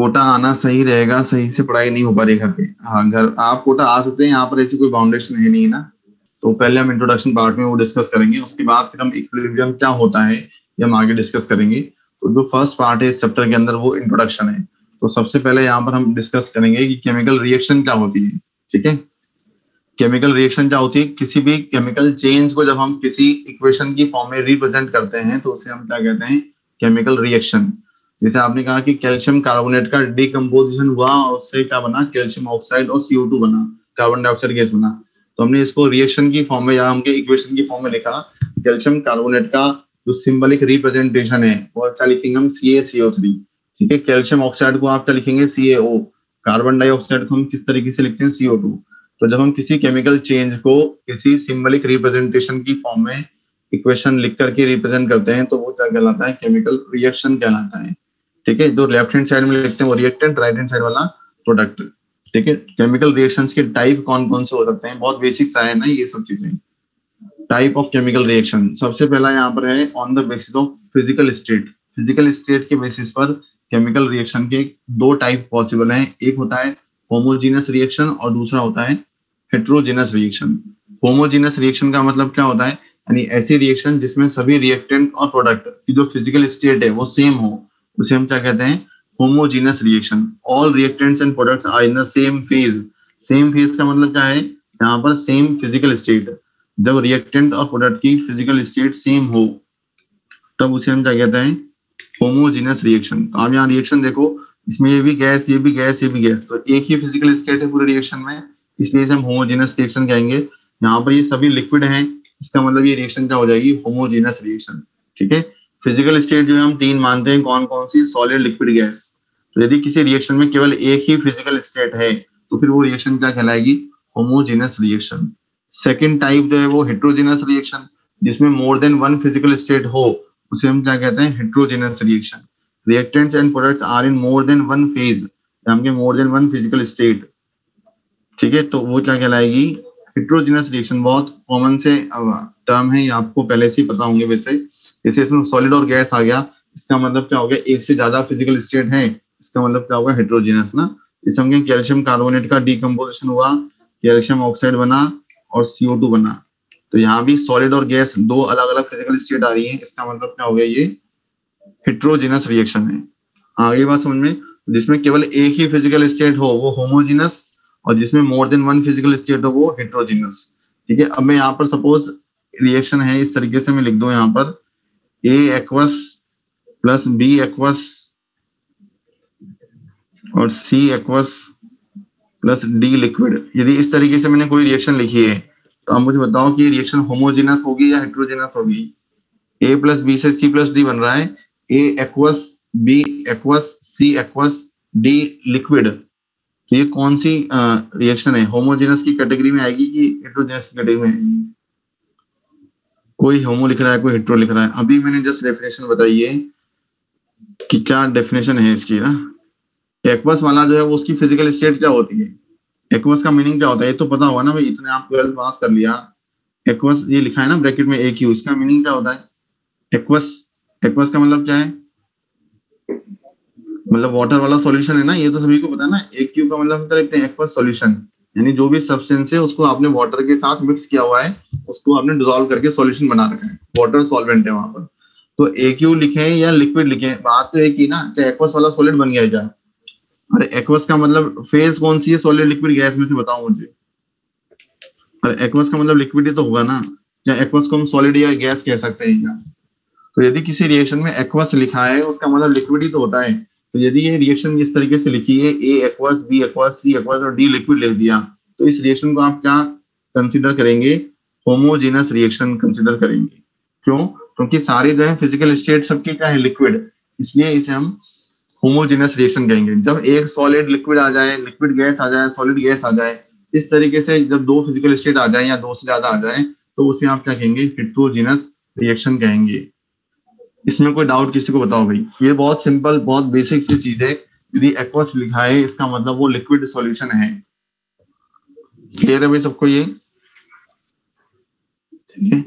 कोटा आना सही रहेगा, सही से पढ़ाई नहीं हो पा रही घर पे। हाँ, घर आप कोटा आ सकते हैं, यहाँ पर ऐसी कोई बाउंडेशन है नहीं ना। तो पहले हम इंट्रोडक्शन पार्ट में वो डिस्कस करेंगे, उसके बाद फिर हम इक्विलिब्रियम क्या होता है ये हम आगे डिस्कस करेंगे। तो जो फर्स्ट पार्ट है इस चैप्टर के अंदर वो इंट्रोडक्शन है। तो सबसे पहले यहाँ पर हम डिस्कस करेंगे कि केमिकल रिएक्शन क्या होती है। ठीक है, केमिकल रिएक्शन क्या होती है, किसी भी केमिकल चेंज को जब हम किसी इक्वेशन की फॉर्म में रिप्रेजेंट करते हैं तो उसे हम क्या कहते हैं, केमिकल रिएक्शन। जैसे आपने कहा कि कैल्शियम कार्बोनेट का डिकम्पोजिशन हुआ और उससे क्या बना, कैल्शियम ऑक्साइड और CO2 बना, कार्बन डाइऑक्साइड गैस बना। तो हमने इसको रिएक्शन की फॉर्म में या हमके इक्वेशन की फॉर्म में लिखा। कैल्शियम कार्बोनेट का जो सिंबलिक रिप्रेजेंटेशन है वो क्या लिखेंगे हम, CaCO3। ठीक है, कैल्शियम ऑक्साइड को आप क्या लिखेंगे, CaO। कार्बन डाइऑक्साइड को हम किस तरीके से लिखते हैं, CO2। तो जब हम किसी केमिकल चेंज को किसी सिंबलिक रिप्रेजेंटेशन की फॉर्म में इक्वेशन लिख करके रिप्रेजेंट करते हैं तो वो क्या कहलाता है, केमिकल रिएक्शन कहलाता है। ठीक है, जो लेफ्ट हैंड साइड में लिखते हैं वो रिएक्टेंट, राइट हैंड साइड वाला प्रोडक्ट। ठीक है, केमिकल रिएक्शंस के टाइप कौन कौन से हो सकते हैं, बहुत बेसिक सा है ना ये सब चीजें। टाइप ऑफ केमिकल रिएक्शन, सबसे पहला यहाँ पर है on the basis of physical state. Physical state के बेसिस पर केमिकल रिएक्शन के दो टाइप पॉसिबल हैं, एक होता है होमोजीनस रिएक्शन और दूसरा होता है हेट्रोजेनस रिएक्शन। होमोजीनस रिएक्शन का मतलब क्या होता है, यानी ऐसी रिएक्शन जिसमें सभी रिएक्टेंट और प्रोडक्ट की जो फिजिकल स्टेट है वो सेम हो, उसे हम क्या कहते हैं, homogeneous reaction. All reactants and products are in the same phase. Same phase का मतलब क्या है, यहाँ पर सेम फिजिकल स्टेट। जब रिएक्टेंट और प्रोडक्ट की फिजिकल स्टेट सेम हो तब उसे हम क्या कहते हैं, होमोजीनस रिएक्शन। तो आप यहाँ रिएक्शन देखो, इसमें ये भी गैस, ये भी गैस, ये भी गैस, तो एक ही फिजिकल स्टेट है पूरे रिएक्शन में, इसलिए इसे हम होमोजीनस रिएक्शन कहेंगे। यहाँ पर ये सभी लिक्विड हैं, इसका मतलब ये रिएक्शन क्या हो जाएगी, होमोजीनस रिएक्शन। ठीक है, फिजिकल स्टेट जो है हम तीन मानते हैं, कौन कौन सी, सॉलिड, लिक्विड, गैस। तो यदि किसी रिएक्शन में केवल एक ही फिजिकल स्टेट है तो फिर वो रिएक्शन क्या कहलाएगी, होमोजीनस रिएक्शन। सेकेंड टाइप जो है वो हेट्रोजीनस रिएक्शन, जिसमें more than one physical state हो, उसे हम क्या कहते हैं, heterogeneous reaction. Reactants and products are in more than one phase, हमके more than one physical state. ठीक है, तो वो क्या कहलाएगी, हेट्रोजेनस रिएक्शन। बहुत कॉमन से टर्म है, ये आपको पहले से ही पता होंगे वैसे। जैसे इसमें सॉलिड और गैस आ गया, इसका मतलब क्या हो गया, एक से ज्यादा फिजिकल स्टेट है, इसका मतलब क्या होगा, हेट्रोजेनस ना। जैसे हम कैल्शियम कार्बोनेट का डिकम्पोजिशन हुआ, कैल्शियम ऑक्साइड बना और CO2 बना। तो यहाँ भी सॉलिड और गैस दो अलग अलग फिजिकल स्टेट आ रही है, इसका मतलब क्या हो गया, ये हेट्रोजेनस रिएक्शन है। आगे बात समझ में, जिसमें केवल एक ही फिजिकल स्टेट हो वो होमोजीनस, और जिसमें more than one physical state हो वो हेट्रोजीनस। ठीक है, अब मैं यहाँ पर सपोज रिएक्शन है इस तरीके से मैं लिख दूं, यहाँ पर A aqueous plus B aqueous और C aqueous plus D liquid. यदि इस तरीके से मैंने कोई रिएक्शन लिखी है तो आप मुझे बताओ कि रिएक्शन होमोजीनस होगी या हेट्रोजेनस होगी। A प्लस B से C प्लस D बन रहा है, A aqueous, B aqueous, C aqueous, D liquid. तो ये कौन सी रिएक्शन है, होमोजेनस की कैटेगरी में आएगी कि हेट्रोजेनस की कैटेगरी में आएगी। कोई होमो लिख रहा है, कोई हेट्रो लिख रहा है। अभी मैंने जस्ट डेफिनेशन बताई है कि क्या डेफिनेशन है इसकी ना। एक्वस वाला जो है वो उसकी फिजिकल स्टेट क्या होती है, एक्वस का मीनिंग क्या होता है, ये तो पता होगा ना भाई, इतने आप 12th पास कर लिया। एक्वस ये लिखा है ना ब्रैकेट में AQ, इसका मीनिंग क्या होता है, एक्वस। एक्वस का मतलब क्या है, मतलब वाटर वाला सॉल्यूशन है ना, ये तो सभी को पता है ना। AQ का मतलब क्या लिखते हैं, एक्वस सॉल्यूशन, यानी जो भी सब्सटेंस है उसको आपने वाटर के साथ मिक्स किया हुआ है, उसको आपने डिसॉल्व करके सॉल्यूशन बना रखा है, वाटर सॉल्वेंट है वहां पर। तो AQ लिखे या लिक्विड लिखे, बात तो एक ही ना, चाहे एक्वस वाला सॉलिड बन गया क्या। अरे एक्वस का मतलब फेज कौन सी है, सॉलिड, लिक्विड, गैस में से बताओ मुझे। अरे एक्वस का मतलब लिक्विड ही तो होगा ना, या एक्वस को हम सॉलिड या गैस कह सकते हैं क्या। तो यदि किसी रिएक्शन में एक्वस लिखा है उसका मतलब लिक्विड ही तो होता है। तो यदि ये रिएक्शन इस तरीके से लिखी है, A aqueous, B aqueous, C aqueous और D लिक्विड लिख दिया, तो इस रिएक्शन को आप क्या कंसीडर करेंगे, होमोजेनस रिएक्शन कंसीडर करेंगे। क्यों, क्योंकि सारे जो है फिजिकल स्टेट सबके क्या है, लिक्विड, इसलिए इसे हम होमोजेनस रिएक्शन कहेंगे। जब एक सॉलिड लिक्विड आ जाए, लिक्विड गैस आ जाए, सॉलिड गैस आ जाए, इस तरीके से जब दो फिजिकल स्टेट आ जाए या दो से ज्यादा आ जाए तो उसे आप क्या कहेंगे, हेट्रोजेनस रिएक्शन कहेंगे। इसमें कोई डाउट किसी को बताओ भाई, ये बहुत सिंपल, बहुत बेसिक सी चीज है। यदि एक्वस लिखा है इसका मतलब वो लिक्विड सॉल्यूशन है। क्लियर है भाई सबको ये, ठीक है।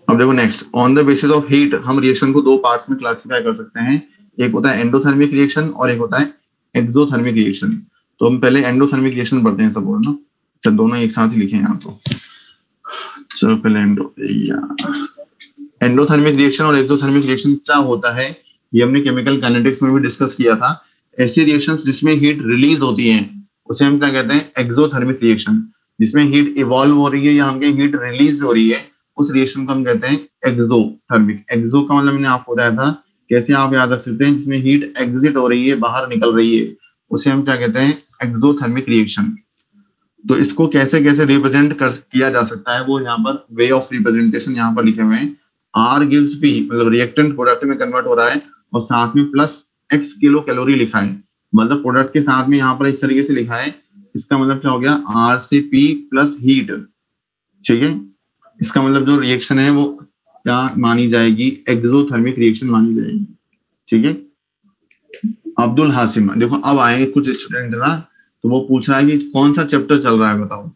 अब देखो next, on the basis of heat हम रिएक्शन को दो पार्ट्स में क्लासिफाई कर सकते हैं, एक होता है एंडोथर्मिक रिएक्शन और एक होता है एक्सोथर्मिक रिएक्शन। तो हम पहले एंडोथर्मिक रिएक्शन पढ़ते हैं सपोज ना, तो दोनों एक साथ ही लिखे हैं यहाँ। तो चलो पहले एंडोथर्मिक रिएक्शन और एक्सोथर्मिक रिएक्शन क्या होता है, ये हमने केमिकल काइनेटिक्स में भी डिस्कस किया था। ऐसी रिएक्शंस जिसमें हीट रिलीज होती है उसे हम क्या कहते हैं, एक्सोथर्मिक रिएक्शन। जिसमें हीट इवॉल्व हो रही है या हम हीट रिलीज हो रही है उस रिएक्शन को हम कहते हैं एक्सोथर्मिक। एक्सो का मतलब मैंने आपको बताया था, कैसे आप याद रख सकते हैं, जिसमें हीट एग्जिट हो रही है, बाहर निकल रही है, उसे हम क्या कहते हैं, एक्सोथर्मिक रिएक्शन। तो इसको कैसे कैसे रिप्रेजेंट किया जा सकता है, वो यहाँ पर वे ऑफ रिप्रेजेंटेशन यहाँ पर लिखे हुए हैं। आर गिव्स पी, मतलब रिएक्टेंट प्रोडक्ट में कन्वर्ट हो रहा है और साथ में प्लस एक्स किलो कैलोरी लिखा है, मतलब प्रोडक्ट के साथ में यहाँ पर इस तरीके से लिखा है। इसका मतलब क्या हो गया, आर से पी प्लस हीट, ठीक है। इसका मतलब जो रिएक्शन है वो क्या मानी जाएगी, एक्सोथर्मिक रिएक्शन मानी जाएगी, ठीक है। अब्दुल हासिम, देखो अब आएंगे कुछ स्टूडेंट ना, तो वो पूछ रहा है कि कौन सा चैप्टर चल रहा है बताओ।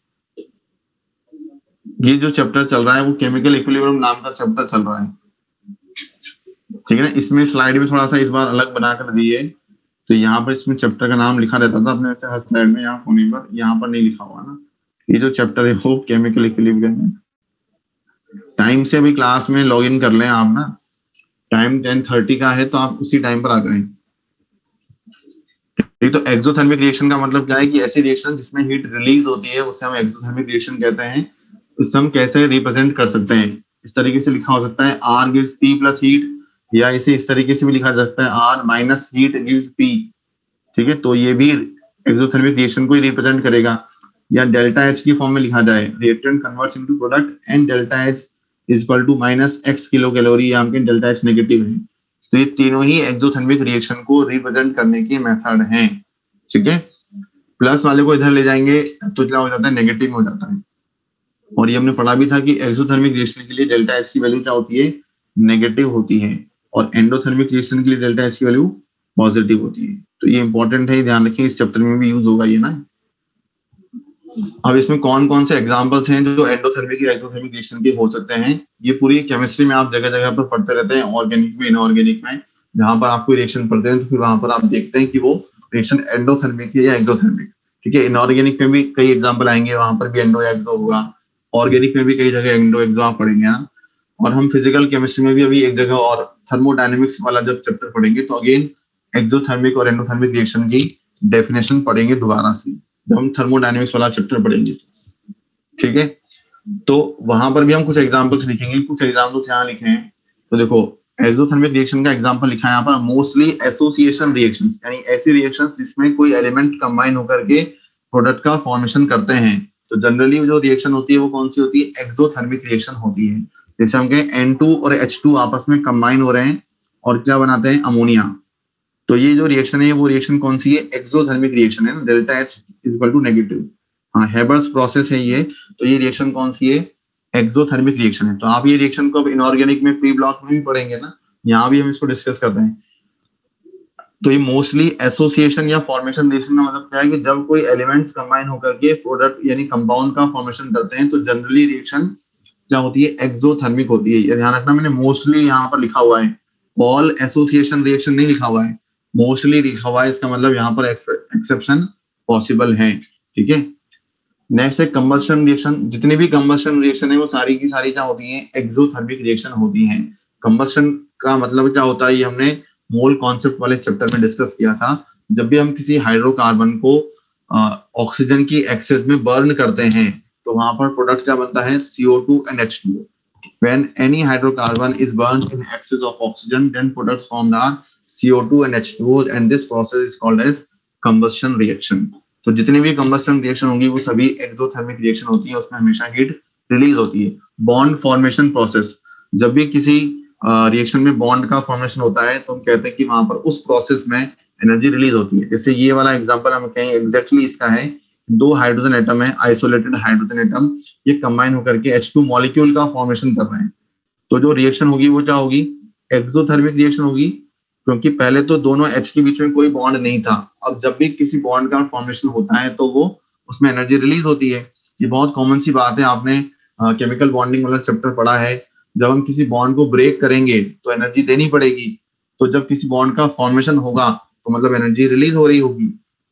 ये जो चैप्टर चल रहा है वो केमिकल इक्विलिब्रियम नाम का चैप्टर चल रहा है, ठीक है ना। इसमें स्लाइड में थोड़ा सा इस बार अलग बनाकर दी है, तो यहाँ पर इसमें चैप्टर का नाम लिखा रहता था अपने हर स्लाइड में, यहाँ कोने पर, यहाँ पर नहीं लिखा हुआ ना। ये जो चैप्टर है वो केमिकल इक्विलिब्रियम है। टाइम से अभी क्लास में लॉग इन कर लें आप ना, टाइम 10:30 का है तो आप उसी टाइम पर आ जाएं। ठीक, तो एक्सोथर्मिक रिएक्शन का मतलब क्या है कि ऐसी रिएक्शन जिसमें हीट रिलीज होती है उसे हम एक्सोथर्मिक रिएक्शन कहते हैं। उससे हम कैसे रिप्रेजेंट कर सकते हैं, इस तरीके से लिखा हो सकता है, R gives P plus heat, या इसे इस तरीके से भी लिखा जा सकता है, R minus heat gives P, ठीक है। तो ये भी एक्सोथर्मिक रिएक्शन को ही रिप्रेजेंट करेगा। या डेल्टा एच की फॉर्म में लिखा जाए, reactant converts into product and delta H is equal to minus X kilocalorie, या हमके डेल्टा एच नेगेटिव है। तो ये तीनों ही एक्सोथर्मिक रिएक्शन को रिप्रेजेंट करने के मेथड हैं, ठीक है। प्लस वाले को इधर ले जाएंगे तो क्या हो जाता है, नेगेटिव हो जाता है। और ये हमने पढ़ा भी था कि एक्सोथर्मिक रिएक्शन के लिए डेल्टा एच की वैल्यू क्या होती है, नेगेटिव होती है, और एंडोथर्मिक रिएक्शन के लिए डेल्टा एच की वैल्यू पॉजिटिव होती है। तो ये इंपॉर्टेंट है, ध्यान रखिए, इस चैप्टर में भी यूज होगा ये ना। अब इसमें कौन कौन से एग्जांपल्स हैं जो एंडोथर्मिक या एक्सोथर्मिक रिएक्शन के हो सकते हैं, ये पूरी केमिस्ट्री में आप जगह जगह पर पढ़ते रहते हैं, ऑर्गेनिक में, इनऑर्गेनिक में, जहां पर आप कोई रिएक्शन पढ़ते हैं तो फिर वहां पर आप देखते हैं कि वो रिएक्शन एंडोथर्मिक है या एक्सोथर्मिक, ठीक है। इनऑर्गेनिक में भी कई एग्जाम्पल आएंगे, वहां पर भी एंडो एक्सो होगा, ऑर्गेनिक में भी कई जगह एंडो एक्सो आप पढ़ेंगे ना। और हम फिजिकल केमिस्ट्री में भी अभी एक जगह और थर्मोडायनेमिक्स वाला जब चैप्टर पढ़ेंगे तो अगेन एक्सोथर्मिक और एंडोथर्मिक रिएक्शन की डेफिनेशन पढ़ेंगे दोबारा से, जब हम थर्मोडायनेमिक्स वाला चैप्टर पढ़ेंगे, ठीक है। तो वहां पर भी हम कुछ एग्जांपल्स लिखेंगे, कुछ एग्जांपल्स यहाँ लिखे हैं। तो देखो एक्सोथर्मिक रिएक्शन का एग्जांपल लिखा है यहाँ पर, मोस्टली एसोसिएशन रिएक्शंस, यानी ऐसी रिएक्शंस जिसमें कोई एलिमेंट कंबाइन होकर के प्रोडक्ट का फॉर्मेशन करते हैं। तो जनरली जो रिएक्शन होती है वो कौन सी होती है, एक्सोथर्मिक रिएक्शन होती है। जैसे हम कहें N2 और H2 आपस में कंबाइन हो रहे हैं और क्या बनाते हैं, अमोनिया। तो ये जो रिएक्शन है वो रिएक्शन कौन सी है, एक्सोथर्मिक रिएक्शन है ना, delta H is equal to negative. हाँ, हेबर्स प्रोसेस है ये। तो ये रिएक्शन कौन सी है, एक्सोथर्मिक रिएक्शन है। तो आप ये रिएक्शन को अब इनऑर्गेनिक में प्री ब्लॉक में भी पढ़ेंगे ना, यहाँ भी हम इसको डिस्कस करते हैं। तो ये मोस्टली एसोसिएशन या फॉर्मेशन रिएक्शन का मतलब क्या है कि जब कोई एलिमेंट्स कंबाइन होकर के प्रोडक्ट यानी कंपाउंड का फॉर्मेशन करते हैं तो जनरली रिएक्शन क्या होती है, एक्सोथर्मिक होती है। ये ध्यान रखना, मैंने मोस्टली यहाँ पर लिखा हुआ है, ऑल एसोसिएशन रिएक्शन नहीं लिखा हुआ है, मोस्टली लिखा हुआ है। इसका मतलब यहाँ पर एक्सेप्शन पॉसिबल है, ठीक है। नेक्स्ट है कंबस्शन रिएक्शन। जितनी भी कंबस्शन रिएक्शन है वो सारी की सारी क्या होती हैं, एक्सोथर्मिक रिएक्शन होती हैं। कंबस्शन का मतलब क्या होता है, ये हमने मोल कॉन्सेप्ट वाले चैप्टर में डिस्कस किया था। जब भी हम किसी हाइड्रोकार्बन को ऑक्सीजन की एक्सेस में बर्न करते हैं तो वहां पर प्रोडक्ट क्या बनता है, CO2 and H2O. When any hydrocarbon is burned in excess of oxygen, then products formed are CO2 and H2O, and this process is called as combustion reaction. तो जितनी भी कंबस्शन रिएक्शन होंगी वो सभी एक्सोथर्मिक रिएक्शन होती है, उसमें हमेशा हीट रिलीज होती है। बॉन्ड फॉर्मेशन प्रोसेस, जब भी किसी रिएक्शन में बॉन्ड का फॉर्मेशन होता है तो हम कहते हैं कि वहां पर उस प्रोसेस में एनर्जी रिलीज होती है। जैसे ये वाला एग्जांपल हम कहें एग्जैक्टली इसका है, दो हाइड्रोजन एटम है, आइसोलेटेड हाइड्रोजन एटम, ये कंबाइन होकर के H2 मॉलिक्यूल का फॉर्मेशन कर रहे हैं। तो जो रिएक्शन होगी वो क्या होगी, एक्सोथर्मिक रिएक्शन होगी, क्योंकि पहले तो दोनों H के बीच में कोई बॉन्ड नहीं था। अब जब भी किसी बॉन्ड का फॉर्मेशन होता है तो वो उसमें एनर्जी रिलीज होती है। ये बहुत कॉमन सी बात है, आपने केमिकल बॉन्डिंग वाला चैप्टर पढ़ा है। जब हम किसी बॉन्ड को ब्रेक करेंगे तो एनर्जी देनी पड़ेगी, तो जब किसी बॉन्ड का फॉर्मेशन होगा तो मतलब एनर्जी रिलीज हो रही होगी,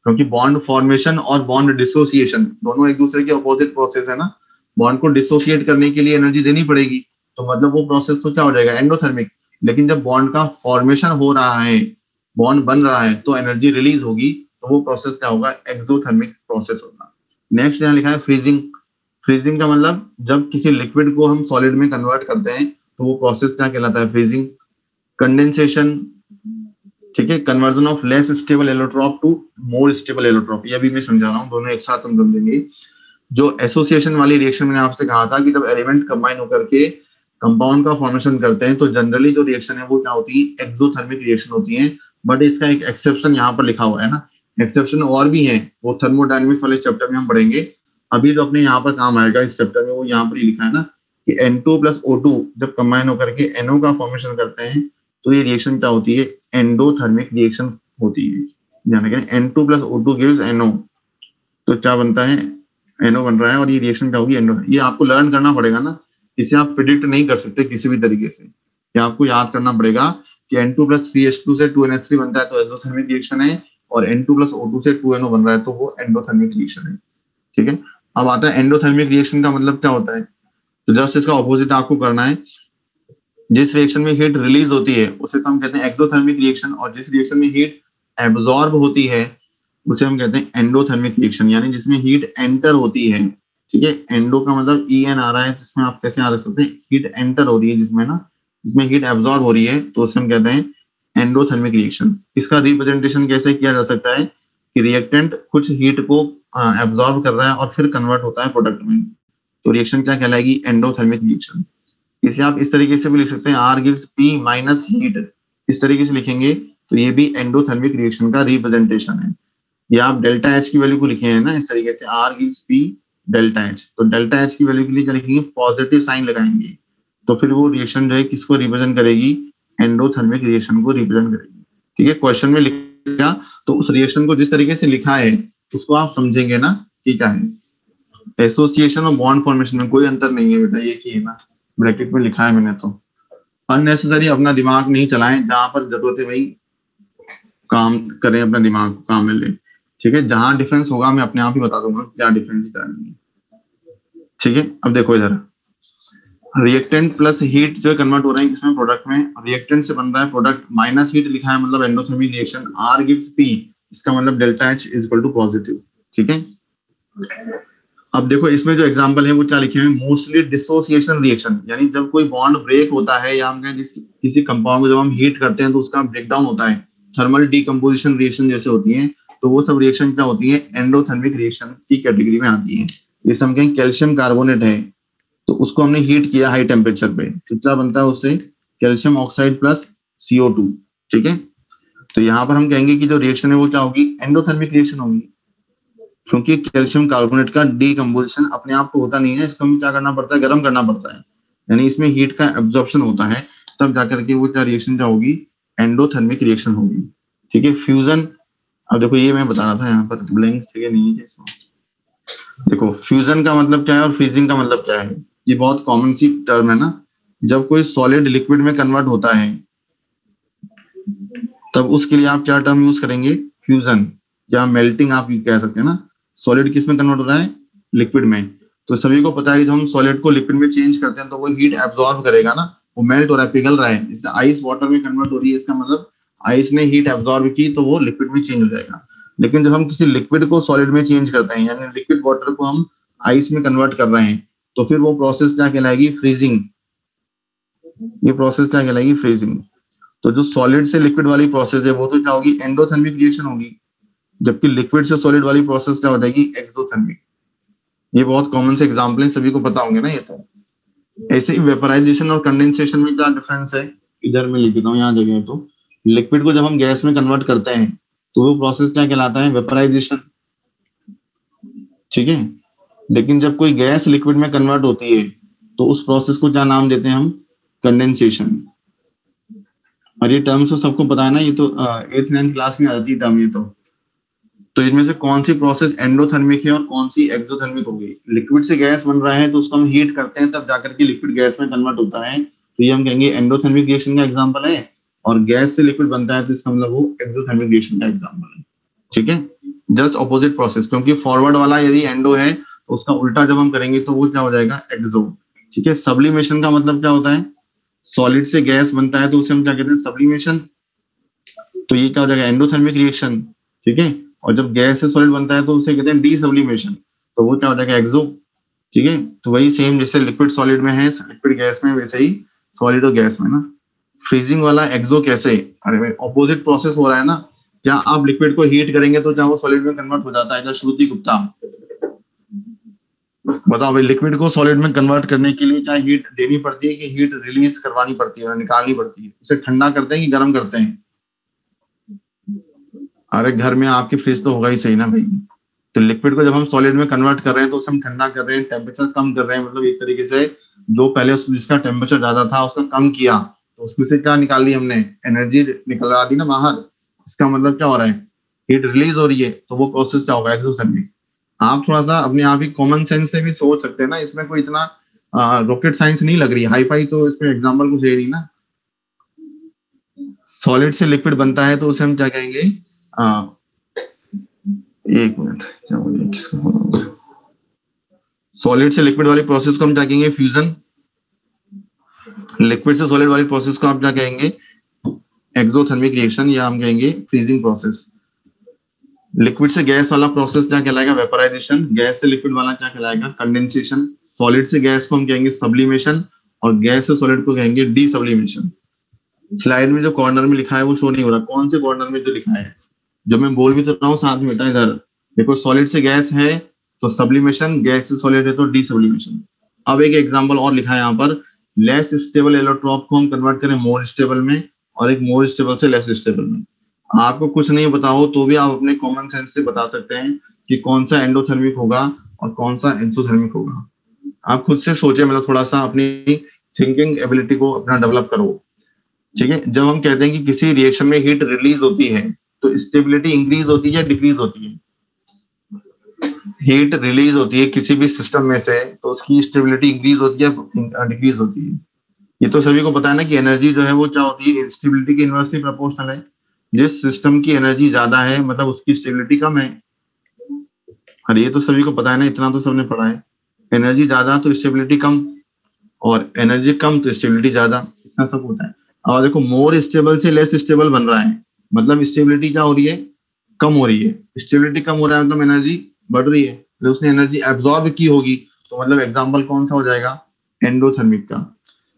क्योंकि बॉन्ड फॉर्मेशन और बॉन्ड डिसोसिएशन दोनों एक दूसरे के अपोजिट प्रोसेस है ना। बॉन्ड को डिसोसिएट करने के लिए एनर्जी देनी पड़ेगी, तो मतलब वो प्रोसेस तो क्या हो जाएगा, एंडोथर्मिक। लेकिन जब बॉन्ड का फॉर्मेशन हो रहा है, बॉन्ड बन रहा है, तो एनर्जी रिलीज होगी, तो वो प्रोसेस क्या होगा, एक्सोथर्मिक प्रोसेस होगा। नेक्स्ट यहाँ लिखा है फ्रीजिंग। फ्रीजिंग का मतलब जब किसी लिक्विड को हम सॉलिड में कन्वर्ट करते हैं तो वो प्रोसेस क्या कहलाता है, फ्रीजिंग। कंडेंसेशन, ठीक है, conversion of less stable allotrope to more stable allotrope, ये भी मैं समझा रहा हूँ, दोनों एक साथ हम समझेंगे। जो एसोसिएशन वाली रिएक्शन मैंने आपसे कहा था कि जब एलिमेंट कंबाइन होकर के कंपाउंड का फॉर्मेशन करते हैं तो जनरली जो रिएक्शन है वो क्या होती है, एक्सोथर्मिक रिएक्शन होती है। बट इसका एक एक्सेप्शन यहाँ पर लिखा हुआ है ना, एक्सेप्शन और भी है, वो थर्मोडायनेमिक्स वाले चैप्टर में हम पढ़ेंगे। अभी जो अपने यहाँ पर काम आएगा इस चैप्टर में वो यहाँ पर ही लिखा है ना कि N2 प्लस O2 जब कंबाइन होकर के NO का फॉर्मेशन करते हैं तो ये रिएक्शन क्या होती है, एंडोथर्मिक रिएक्शन होती है। ध्यान रखें, N2 plus O2 gives NO, तो क्या बनता है, NO बन रहा है, और ये रिएक्शन क्या होगी, एंडो। ये आपको लर्न करना पड़ेगा ना, इसे आप प्रिडिक्ट नहीं कर सकते किसी भी तरीके से, ये आपको याद करना पड़ेगा कि N2 प्लस 3H2 से 2NH3 बनता है तो एक्सोथर्मिक रिएक्शन है, और N2 प्लस O2 से 2NO बन रहा है तो वो एंडोथर्मिक रिएक्शन है। ठीक है, अब आता है एंडोथर्मिक रिएक्शन का मतलब क्या होता है, तो जस्ट इसका ऑपोजिट आपको करना है। जिस रिएक्शन में हीट रिलीज होती है उसे तो हम कहते हैं एक्सोथर्मिक रिएक्शन, और जिस रिएक्शन में हीट एब्जॉर्ब होती है उसे हम कहते हैं एंडोथर्मिक रिएक्शन, यानी जिसमें हीट एंटर होती है। ठीक है, एंडो का मतलब EN आ रहा है, जिसमें आप कैसे याद रख सकते हैं, हीट एंटर हो रही है जिसमें ना, जिसमें हीट एब्जॉर्ब हो रही है तो उसे हम कहते हैं एंडोथर्मिक रिएक्शन। इसका रिप्रेजेंटेशन कैसे किया जा सकता है कि रिएक्टेंट कुछ हीट को एब्जॉर्ब कर रहा है और फिर कन्वर्ट होता है प्रोडक्ट में, तो रिएक्शन क्या कहलाएगी, एंडोथर्मिक रिएक्शन। इसे आप इस तरीके से भी लिख सकते हैं, R gives P minus heat, इस तरीके से लिखेंगे तो ये भी एंडोथर्मिक रिएक्शन का रिप्रेजेंटेशन है। या आप डेल्टा H की वैल्यू को लिखे हैं ना इस तरीके से, R gives P delta H, तो डेल्टा H की वैल्यू के लिए क्या लिखेंगे, पॉजिटिव साइन लगाएंगे, तो फिर वो रिएक्शन जो है किसको रिप्रेजेंट करेगी, एंडोथर्मिक रिएक्शन को रिप्रेजेंट करेगी। ठीक है, क्वेश्चन में लिखा तो उस रिएक्शन को जिस तरीके से लिखा है उसको आप समझेंगे ना कि क्या है। एसोसिएशन और बॉन्ड फॉर्मेशन में कोई अंतर नहीं है बेटा, ये की है ना, ब्रैकेट में लिखा है मैंने। तो अननेसेसरी अपना दिमाग नहीं चलाएं, जहां पर जरूरत है वही काम करें, अपना दिमाग को काम में ले। ठीक है, जहां डिफरेंस होगा मैं अपने आप ही बता दूंगा क्या डिफरेंस करनी है। ठीक है, अब देखो इधर रिएक्टेंट प्लस हीट जो है कन्वर्ट हो रहे हैं किसमें, प्रोडक्ट में, रिएक्टेंट से बन रहा है प्रोडक्ट, माइनस हीट लिखा है मतलब endothermic reaction, R gives P, इसका मतलब delta H is equal to positive. ठीक है, अब देखो इसमें जो एग्जांपल है वो क्या लिखे हैं, मोस्टली डिसोसिएशन रिएक्शन, यानी जब कोई बॉन्ड ब्रेक होता है या हम कहें किसी कंपाउंड को जब हम हीट करते हैं तो उसका ब्रेकडाउन होता है, थर्मल डीकम्पोजिशन रिएक्शन जैसे होती है, तो वो सब रिएक्शन क्या होती है, एंडोथर्मिक रिएक्शन की कैटेगरी में आती है। जैसे हम कहें कैल्शियम कार्बोनेट है तो उसको हमने हीट किया हाई टेम्परेचर पे, तो क्या बनता है उससे, कैल्शियम ऑक्साइड प्लस CO2। ठीक है, तो यहाँ पर हम कहेंगे कि जो रिएक्शन है वो क्या होगी, एंडोथर्मिक रिएक्शन होगी, क्योंकि कैल्शियम कार्बोनेट का डीकम्पोजिशन अपने आप को होता नहीं है, इसको हमें क्या करना पड़ता है, गर्म करना पड़ता है, यानी इसमें हीट का एब्जॉर्प्शन होता है, तब जाकर के वो क्या रिएक्शन क्या होगी, एंडोथर्मिक रिएक्शन होगी। ठीक है, फ्यूजन, अब देखो ये मैं बता रहा था यहाँ पर ब्लैंक जगह नहीं है इसमें। देखो फ्यूजन का मतलब क्या है और फ्रीजिंग का मतलब क्या है, ये बहुत कॉमन सी टर्म है ना। जब कोई सॉलिड लिक्विड में कन्वर्ट होता है तब उसके लिए आप क्या टर्म यूज करेंगे, फ्यूजन या मेल्टिंग आप कह सकते हैं ना। सॉलिड किस में कन्वर्ट हो रहा है, लिक्विड में, तो सभी को पता है कि जब हम सॉलिड को लिक्विड में चेंज करते हैं तो वो हीट एब्जॉर्ब करेगा ना, वो मेल्ट हो रहा है, पिघल रहा है, इससे आइस वाटर में कन्वर्ट हो रही है, इसका मतलब आइस ने हीट एब्जॉर्ब की तो वो लिक्विड में चेंज हो जाएगा। लेकिन जब हम किसी लिक्विड को सॉलिड में चेंज करते हैं, यानी लिक्विड वाटर को हम आइस में कन्वर्ट कर रहे हैं, तो फिर वो प्रोसेस क्या कहलाएगी, फ्रीजिंग। ये प्रोसेस क्या कहलाएगी, फ्रीजिंग। तो जो सॉलिड से लिक्विड वाली प्रोसेस है वो तो क्या होगी, एंडोथर्मिक रिएक्शन होगी, जबकि लिक्विड से सॉलिड वाली प्रोसेस क्या हो जाएगी, एक्सोथर्मिक। ये बहुत कॉमन से एग्जांपल है, सभी को पता होंगे ना ये तो। ऐसे ही वेपराइजेशन और कंडेंसेशन में क्या डिफरेंस है, इधर मैं लिख देता हूँ यहाँ जगह, तो लिक्विड को जब हम गैस में कन्वर्ट करते हैं तो वो प्रोसेस क्या कहलाता है, वेपराइजेशन। ठीक है, लेकिन जब कोई गैस लिक्विड में कन्वर्ट होती है तो उस प्रोसेस को क्या नाम देते हैं हम, कंडेंसेशन। और ये टर्म्स तो सबको पता है ना, ये तो 8th 9th क्लास में आती है टर्म ये तो इनमें से कौन सी प्रोसेस एंडोथर्मिक है और कौन सी एक्सोथर्मिक होगी। लिक्विड से गैस बन रहा है तो उसको हम हीट करते हैं तब जाकर के लिक्विड गैस में कन्वर्ट होता है, तो ये हम कहेंगे एंडोथर्मिक रिएक्शन का एग्जांपल है। और गैस से लिक्विड बनता है तो इसका मतलब वो एक्सोथर्मिक रिएक्शन का एग्जाम्पल है। ठीक है, जस्ट ऑपोजिट प्रोसेस, क्योंकि फॉरवर्ड वाला यदि एंडो है तो उसका उल्टा जब हम करेंगे तो वो क्या हो जाएगा, एक्सो। ठीक है, सब्लिमेशन का मतलब क्या होता है, सॉलिड से गैस बनता है तो उसे हम क्या कहते हैं, सब्लिमेशन। तो ये क्या हो जाएगा, एंडोथर्मिक रिएक्शन। ठीक है, और जब गैस से सॉलिड बनता है तो उसे कहते हैं डी सब्लिमेशन, तो वो क्या हो जाएगा, एक्सो। ठीक है, तो वही सेम जैसे लिक्विड सॉलिड में है, लिक्विड गैस में, वैसे ही सॉलिड और गैस में ना। फ्रीजिंग वाला एक्सो कैसे, अरे ऑपोजिट प्रोसेस हो रहा है ना, जहाँ आप लिक्विड को हीट करेंगे तो जहाँ वो सॉलिड में कन्वर्ट हो जाता है। क्या श्रुति गुप्ता, बताओ भाई, लिक्विड को सॉलिड में कन्वर्ट करने के लिए चाहे हीट देनी पड़ती है कि हीट रिलीज करवानी पड़ती है, निकालनी पड़ती है, उसे ठंडा करते हैं कि गर्म करते हैं। अरे घर में आपके फ्रिज तो होगा ही सही ना भाई। तो लिक्विड को जब हम सॉलिड में कन्वर्ट कर रहे हैं तो उसे हम ठंडा कर रहे हैं, टेम्परेचर कम कर रहे हैं, मतलब एक तरीके से जो पहले जिसका टेम्परेचर ज्यादा था उसका कम किया, तो उसमें से क्या निकाल ली हमने, एनर्जी निकलवा दी ना बाहर। इसका मतलब क्या हो रहा है, हीट रिलीज हो रही है, तो वो प्रोसेस क्या होगा, एक्सोथर्मिक। आप थोड़ा सा अपने आप ही कॉमन सेंस से भी सोच सकते हैं ना, इसमें कोई इतना रॉकेट साइंस नहीं लग रही, हाई फाई तो इसमें एग्जाम्पल कुछ है नहीं ना। सॉलिड से लिक्विड बनता है तो उसे हम क्या कहेंगे, एक मिनट, क्या बोलिए, किसका फोन हो गया? सॉलिड से लिक्विड वाली प्रोसेस को हम क्या कहेंगे, फ्यूजन। लिक्विड से सॉलिड वाली प्रोसेस को आप क्या कहेंगे, एक्सोथर्मिक रिएक्शन, या हम कहेंगे फ्रीजिंग प्रोसेस। लिक्विड से गैस वाला प्रोसेस क्या कहलाएगा, वेपराइजेशन। गैस से लिक्विड वाला क्या कहलाएगा, कंडेंसेशन। सॉलिड से गैस को हम कहेंगे सब्लिमेशन, और गैस से सॉलिड को कहेंगे डी सब्लिमेशन। स्लाइड में जो कॉर्नर में लिखा है वो शो नहीं हो रहा, कौन से कॉर्नर में जो लिखा है, जो मैं बोल भी तो रहा हूँ साथ में बेटा, इधर देखो, सॉलिड से गैस है तो सब्लिमेशन, गैस से सॉलिड है तो डी सब्लिमेशन। अब एक एग्जांपल और लिखा है यहाँ पर, लेस स्टेबल एलोट्रॉप को हम कन्वर्ट करें मोर स्टेबल में, और एक मोर स्टेबल से लेस स्टेबल में। आपको कुछ नहीं पता हो तो भी आप अपने कॉमन सेंस से बता सकते हैं कि कौन सा एंडोथर्मिक होगा और कौन सा एक्सोथर्मिक होगा। आप खुद से सोचे, मतलब थोड़ा सा अपनी थिंकिंग एबिलिटी को अपना डेवलप करो। ठीक है, जब हम कहते हैं कि किसी रिएक्शन में हीट रिलीज होती है तो स्टेबिलिटी इंक्रीज होती है या डिक्रीज होती है, हीट रिलीज होती है किसी भी सिस्टम में से तो उसकी स्टेबिलिटी इंक्रीज होती है या डिक्रीज होती है। ये तो सभी को पता है ना कि एनर्जी जो है वो क्या होती है, स्टेबिलिटी के इनवर्सली प्रोपोर्शनल है। जिस सिस्टम की एनर्जी ज्यादा है मतलब उसकी स्टेबिलिटी कम है। अरे ये तो सभी को पता है ना, इतना तो सबने पढ़ा है। एनर्जी ज्यादा तो स्टेबिलिटी कम, और एनर्जी कम तो स्टेबिलिटी ज्यादा, इतना सब होता है। और देखो, मोर स्टेबल से लेस स्टेबल बन रहा है, मतलब स्टेबिलिटी क्या हो रही है, कम हो रही है। स्टेबिलिटी कम हो रहा है मतलब एनर्जी बढ़ रही है, तो उसने एनर्जी एब्जॉर्ब की होगी, तो मतलब एग्जाम्पल कौन सा हो जाएगा, एंडोथर्मिक का।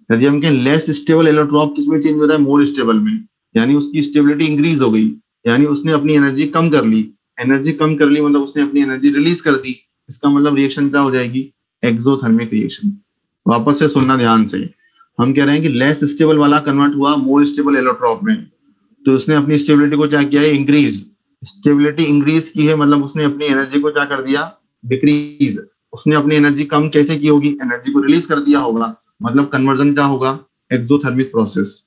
यदि हम कहें लेस स्टेबल एलोट्रॉप किसमें चेंज हो रहा है, मोर स्टेबल में, यानी उसकी स्टेबिलिटी इंक्रीज हो गई, यानी उसने अपनी एनर्जी कम कर ली। एनर्जी कम कर ली मतलब उसने अपनी एनर्जी रिलीज कर दी। इसका मतलब रिएक्शन क्या हो जाएगी, एक्सोथर्मिक रिएक्शन। वापस से सुनना ध्यान से, हम कह रहे हैं कि लेस स्टेबल वाला कन्वर्ट हुआ मोर स्टेबल एलोट्रॉप में, तो उसने अपनी स्टेबिलिटी को क्या किया है, इंक्रीज। स्टेबिलिटी इंक्रीज की है मतलब उसने अपनी एनर्जी को क्या कर दिया, डिक्रीज। उसने अपनी एनर्जी कम कैसे की होगी, एनर्जी को रिलीज कर दिया होगा, मतलब कन्वर्जन क्या होगा, exothermic process.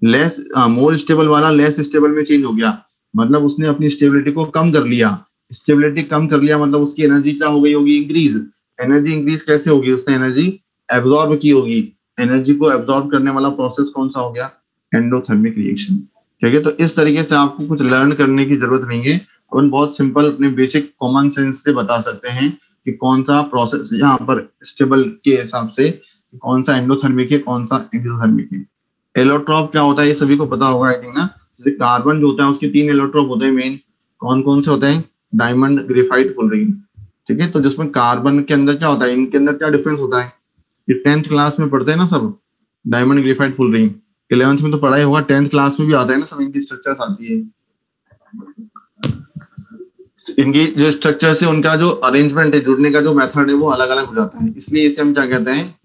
Less more stable वाला लेस स्टेबल में चेंज हो गया, मतलब उसने अपनी स्टेबिलिटी को कम कर लिया। स्टेबिलिटी कम कर लिया मतलब उसकी एनर्जी क्या हो गई होगी, इंक्रीज। एनर्जी इंक्रीज कैसे होगी, उसने एनर्जी एब्जॉर्ब की होगी। एनर्जी को एब्जॉर्ब करने वाला प्रोसेस कौन सा हो गया, एंडोथर्मिक रिएक्शन। ठीक है, तो इस तरीके से आपको कुछ लर्न करने की जरूरत नहीं है, अपन बहुत सिंपल अपने बेसिक कॉमन सेंस से बता सकते हैं कि कौन सा प्रोसेस यहाँ पर स्टेबल के हिसाब से कौन सा एंडोथर्मिक है, कौन सा एक्सोथर्मिक है। एलोट्रॉप क्या होता है ये सभी को पता होगा आई थिंक ना। जैसे कार्बन जो होता है उसके 3 एलोट्रॉप होते हैं मेन, कौन कौन से होते हैं, डायमंड, ग्रेफाइट, फुलरिन। ठीक है, तो जिसमें कार्बन के अंदर क्या होता है, इनके अंदर क्या डिफरेंस होता है, ये 10th क्लास में पढ़ते हैं ना सब, डायमंड, ग्रेफाइट, फुलरिन। 11th में तो पढ़ाई होगा, 10th क्लास में भी आता है ना सब, इनकी स्ट्रक्चर्स आती है। इनकी जो स्ट्रक्चर से उनका जो अरेंजमेंट है, जुड़ने का जो मेथड है वो अलग अलग हो जाता है, इसलिए इसे हम क्या कहते हैं,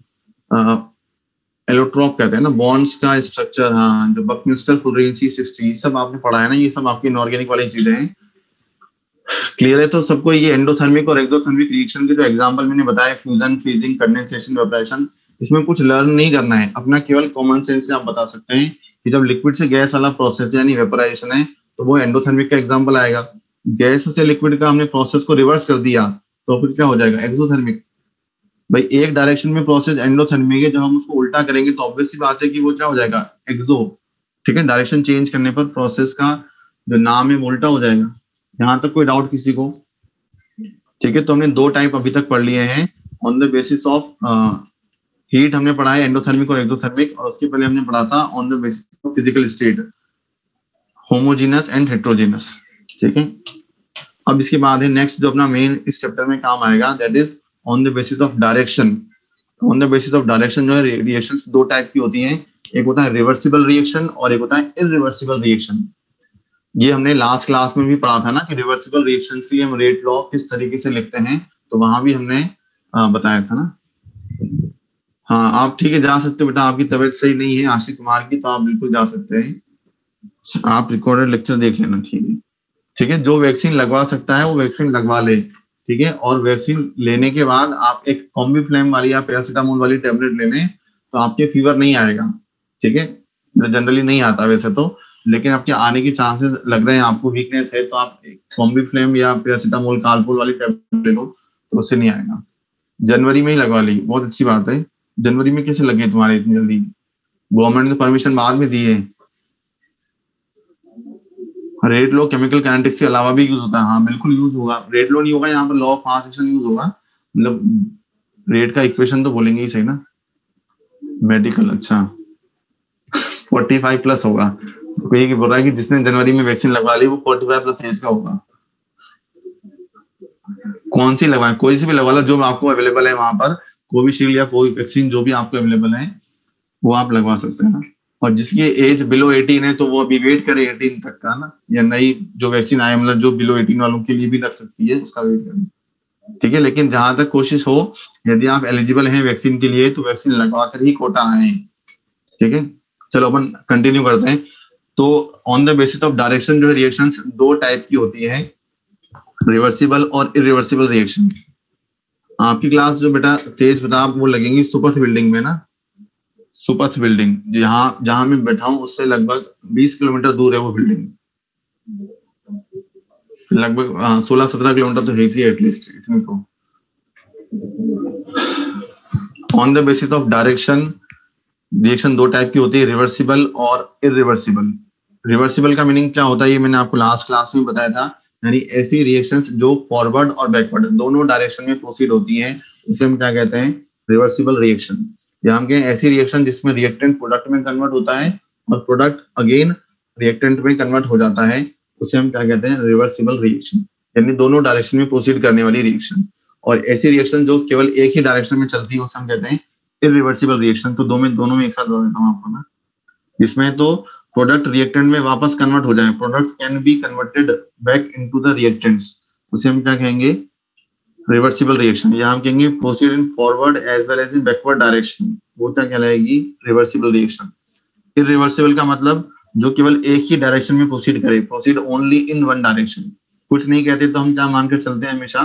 एलोट्रॉप कहते हैं ना। बॉन्ड्स का स्ट्रक्चर, हाँ, जो बकमिंस्टर, फुलरिन, C60 सब आपने पढ़ा है ना, ये सब आपकी इनऑर्गेनिक वाली चीजें हैं। क्लियर है तो सबको। ये एंडोथर्मिक और एक्सोथर्मिक रिएक्शन के जो एग्जांपल मैंने बताया, फ्यूजन, फ्रीजिंग, कंडेंसेशन, वेपरेशन, इसमें कुछ लर्न नहीं करना है, अपना केवल कॉमन सेंस से आप बता सकते हैं कि जब लिक्विड से गैस वाला प्रोसेस यानी वेपराइजेशन है तो वो एंडोथर्मिक का एग्जाम्पल आएगा। गैस से लिक्विड का हमने प्रोसेस को रिवर्स कर दिया तो फिर क्या हो जाएगा, एक्सोथर्मिक। भाई एक डायरेक्शन में प्रोसेस एंडोथर्मिक है, जब हम उसको उल्टा करेंगे तो ऑब्वियस सी बात है कि वो क्या हो जाएगा, एक्सो। ठीक है, डायरेक्शन चेंज करने पर प्रोसेस का जो नाम है वो उल्टा हो जाएगा। यहाँ तक कोई डाउट किसी को? ठीक है, तो हमने दो टाइप अभी तक पढ़ लिए हैं on the basis of heat. हमने पढ़ा है एंडोथर्मिक और एक्सोथर्मिक, और उसके पहले हमने पढ़ा था on the basis of physical state, homogeneous and heterogeneous. ठीक है, अब इसके बाद है नेक्स्ट जो अपना मेन इस चैप्टर में काम आएगा, that is on the basis of direction. On the basis of direction जो है रिएक्शंस दो टाइप की होती हैं, एक होता है रिवर्सिबल रिएक्शन और एक होता है इरिवर्सिबल रिएक्शन। ये हमने लास्ट क्लास में भी पढ़ा था ना कि रिवर्सिबल रिएक्शंस के लिए हम रेट लॉ किस तरीके से लिखते हैं, तो वहां भी हमने बताया था ना। हाँ, आप ठीक है जा सकते हो बेटा, आपकी तबीयत सही नहीं है आशिक कुमार की, तो आप बिल्कुल जा सकते हैं, आप रिकॉर्डेड लेक्चर देख लेना। ठीक है, ठीक है, जो वैक्सीन लगवा सकता है वो वैक्सीन लगवा ले। ठीक है, और वैक्सीन लेने के बाद आप एक कॉम्बीफ्लेम वाली या पैरासीटामोल वाली टेबलेट ले लें तो आपके फीवर नहीं आएगा। ठीक है, जनरली नहीं आता वैसे तो, लेकिन आपके आने की चांसेस लग रहे हैं, आपको वीकनेस है तो आप कॉम्बीफ्लेम या पैरासीटामोल कालपोल वाली टेबलेट ले लो तो उससे नहीं आएगा। जनवरी में ही लगवा ली, बहुत अच्छी बात है। जनवरी में कैसे लगे तुम्हारे इतनी जल्दी? गवर्नमेंट ने परमिशन बाद में दी है। रेट लो केमिकल काइनेटिक्स के अलावा भी यूज होता है। हाँ बिल्कुल यूज होगा, रेट लो नहीं होगा, यहाँ पर law of mass action use होगा, मतलब रेट का इक्वेशन तो बोलेंगे ही सही ना। मेडिकल, अच्छा 45 प्लस होगा, तो ये बोल रहा है कि जिसने जनवरी में वैक्सीन लगवा ली वो 45 प्लस एज का होगा। कौन सी लगवाएं? कोई सी भी लगवा लो जो आपको अवेलेबल है वहां पर, कोविशील्ड या कोई वैक्सीन जो भी आपको अवेलेबल है वो आप लगवा सकते हैं ना। और जिसकी एज बिलो 18 है तो वो अभी वेट करे 18 तक का ना, या नई जो वैक्सीन आए मतलब जो बिलो 18 वालों के लिए भी लग सकती है उसका वेट करें। ठीक है, लेकिन जहां तक कोशिश हो, यदि आप एलिजिबल हैं वैक्सीन के लिए तो वैक्सीन लगवा कर ही कोटा आए। ठीक है, चलो अपन कंटिन्यू करते हैं। तो on the basis of direction जो है रिएक्शंस दो टाइप की होती है, रिवर्सिबल और इरिवर्सिबल रिएक्शन। आपकी क्लास जो बेटा तेज प्रताप वो लगेंगी सुपथ बिल्डिंग में ना, सुपथ बिल्डिंग जहां मैं बैठा हूं उससे लगभग 20 किलोमीटर दूर है वो बिल्डिंग, लगभग 16-17 किलोमीटर तो है ही एटलीस्ट, इतनी तो। On the basis of direction reaction दो टाइप की होती है, रिवर्सिबल और इरिवर्सिबल। रिवर्सिबल का मीनिंग क्या होता है ये मैंने आपको लास्ट क्लास में बताया था, यानी ऐसी रिएक्शंस जो फॉरवर्ड और बैकवर्ड दोनों डायरेक्शन में प्रोसीड होती हैं उसे हम क्या कहते हैं? Reversible reaction. या हम कहें ऐसी रिएक्शन जिसमें रिएक्टेंट प्रोडक्ट में कन्वर्ट होता है और प्रोडक्ट अगेन रिएक्टेंट में कन्वर्ट हो जाता है, उसे हम क्या कहते हैं? रिवर्सिबल रिएक्शन, यानी दोनों डायरेक्शन में प्रोसीड करने वाली रिएक्शन। और ऐसी रिएक्शन जो केवल एक ही डायरेक्शन में चलती है उसे हम कहते हैं इरिवर्सिबल रिएक्शन। तो दोनों में एक साथ बता देता हूँ आपको ना। इसमें तो प्रोडक्ट रिएक्टेंट में वापस कन्वर्ट हो जाए, products can be converted back into the reactants, उसे हम क्या कहेंगे? Reversible reaction. या हम कहेंगे proceed in forward as well as in backward direction, वो क्या कहलाएगी? Reversible reaction. इरिवर्सिबल का मतलब जो केवल एक ही डायरेक्शन में प्रोसीड करे, proceed only in one direction. कुछ नहीं कहते तो हम क्या मानकर चलते हैं हमेशा?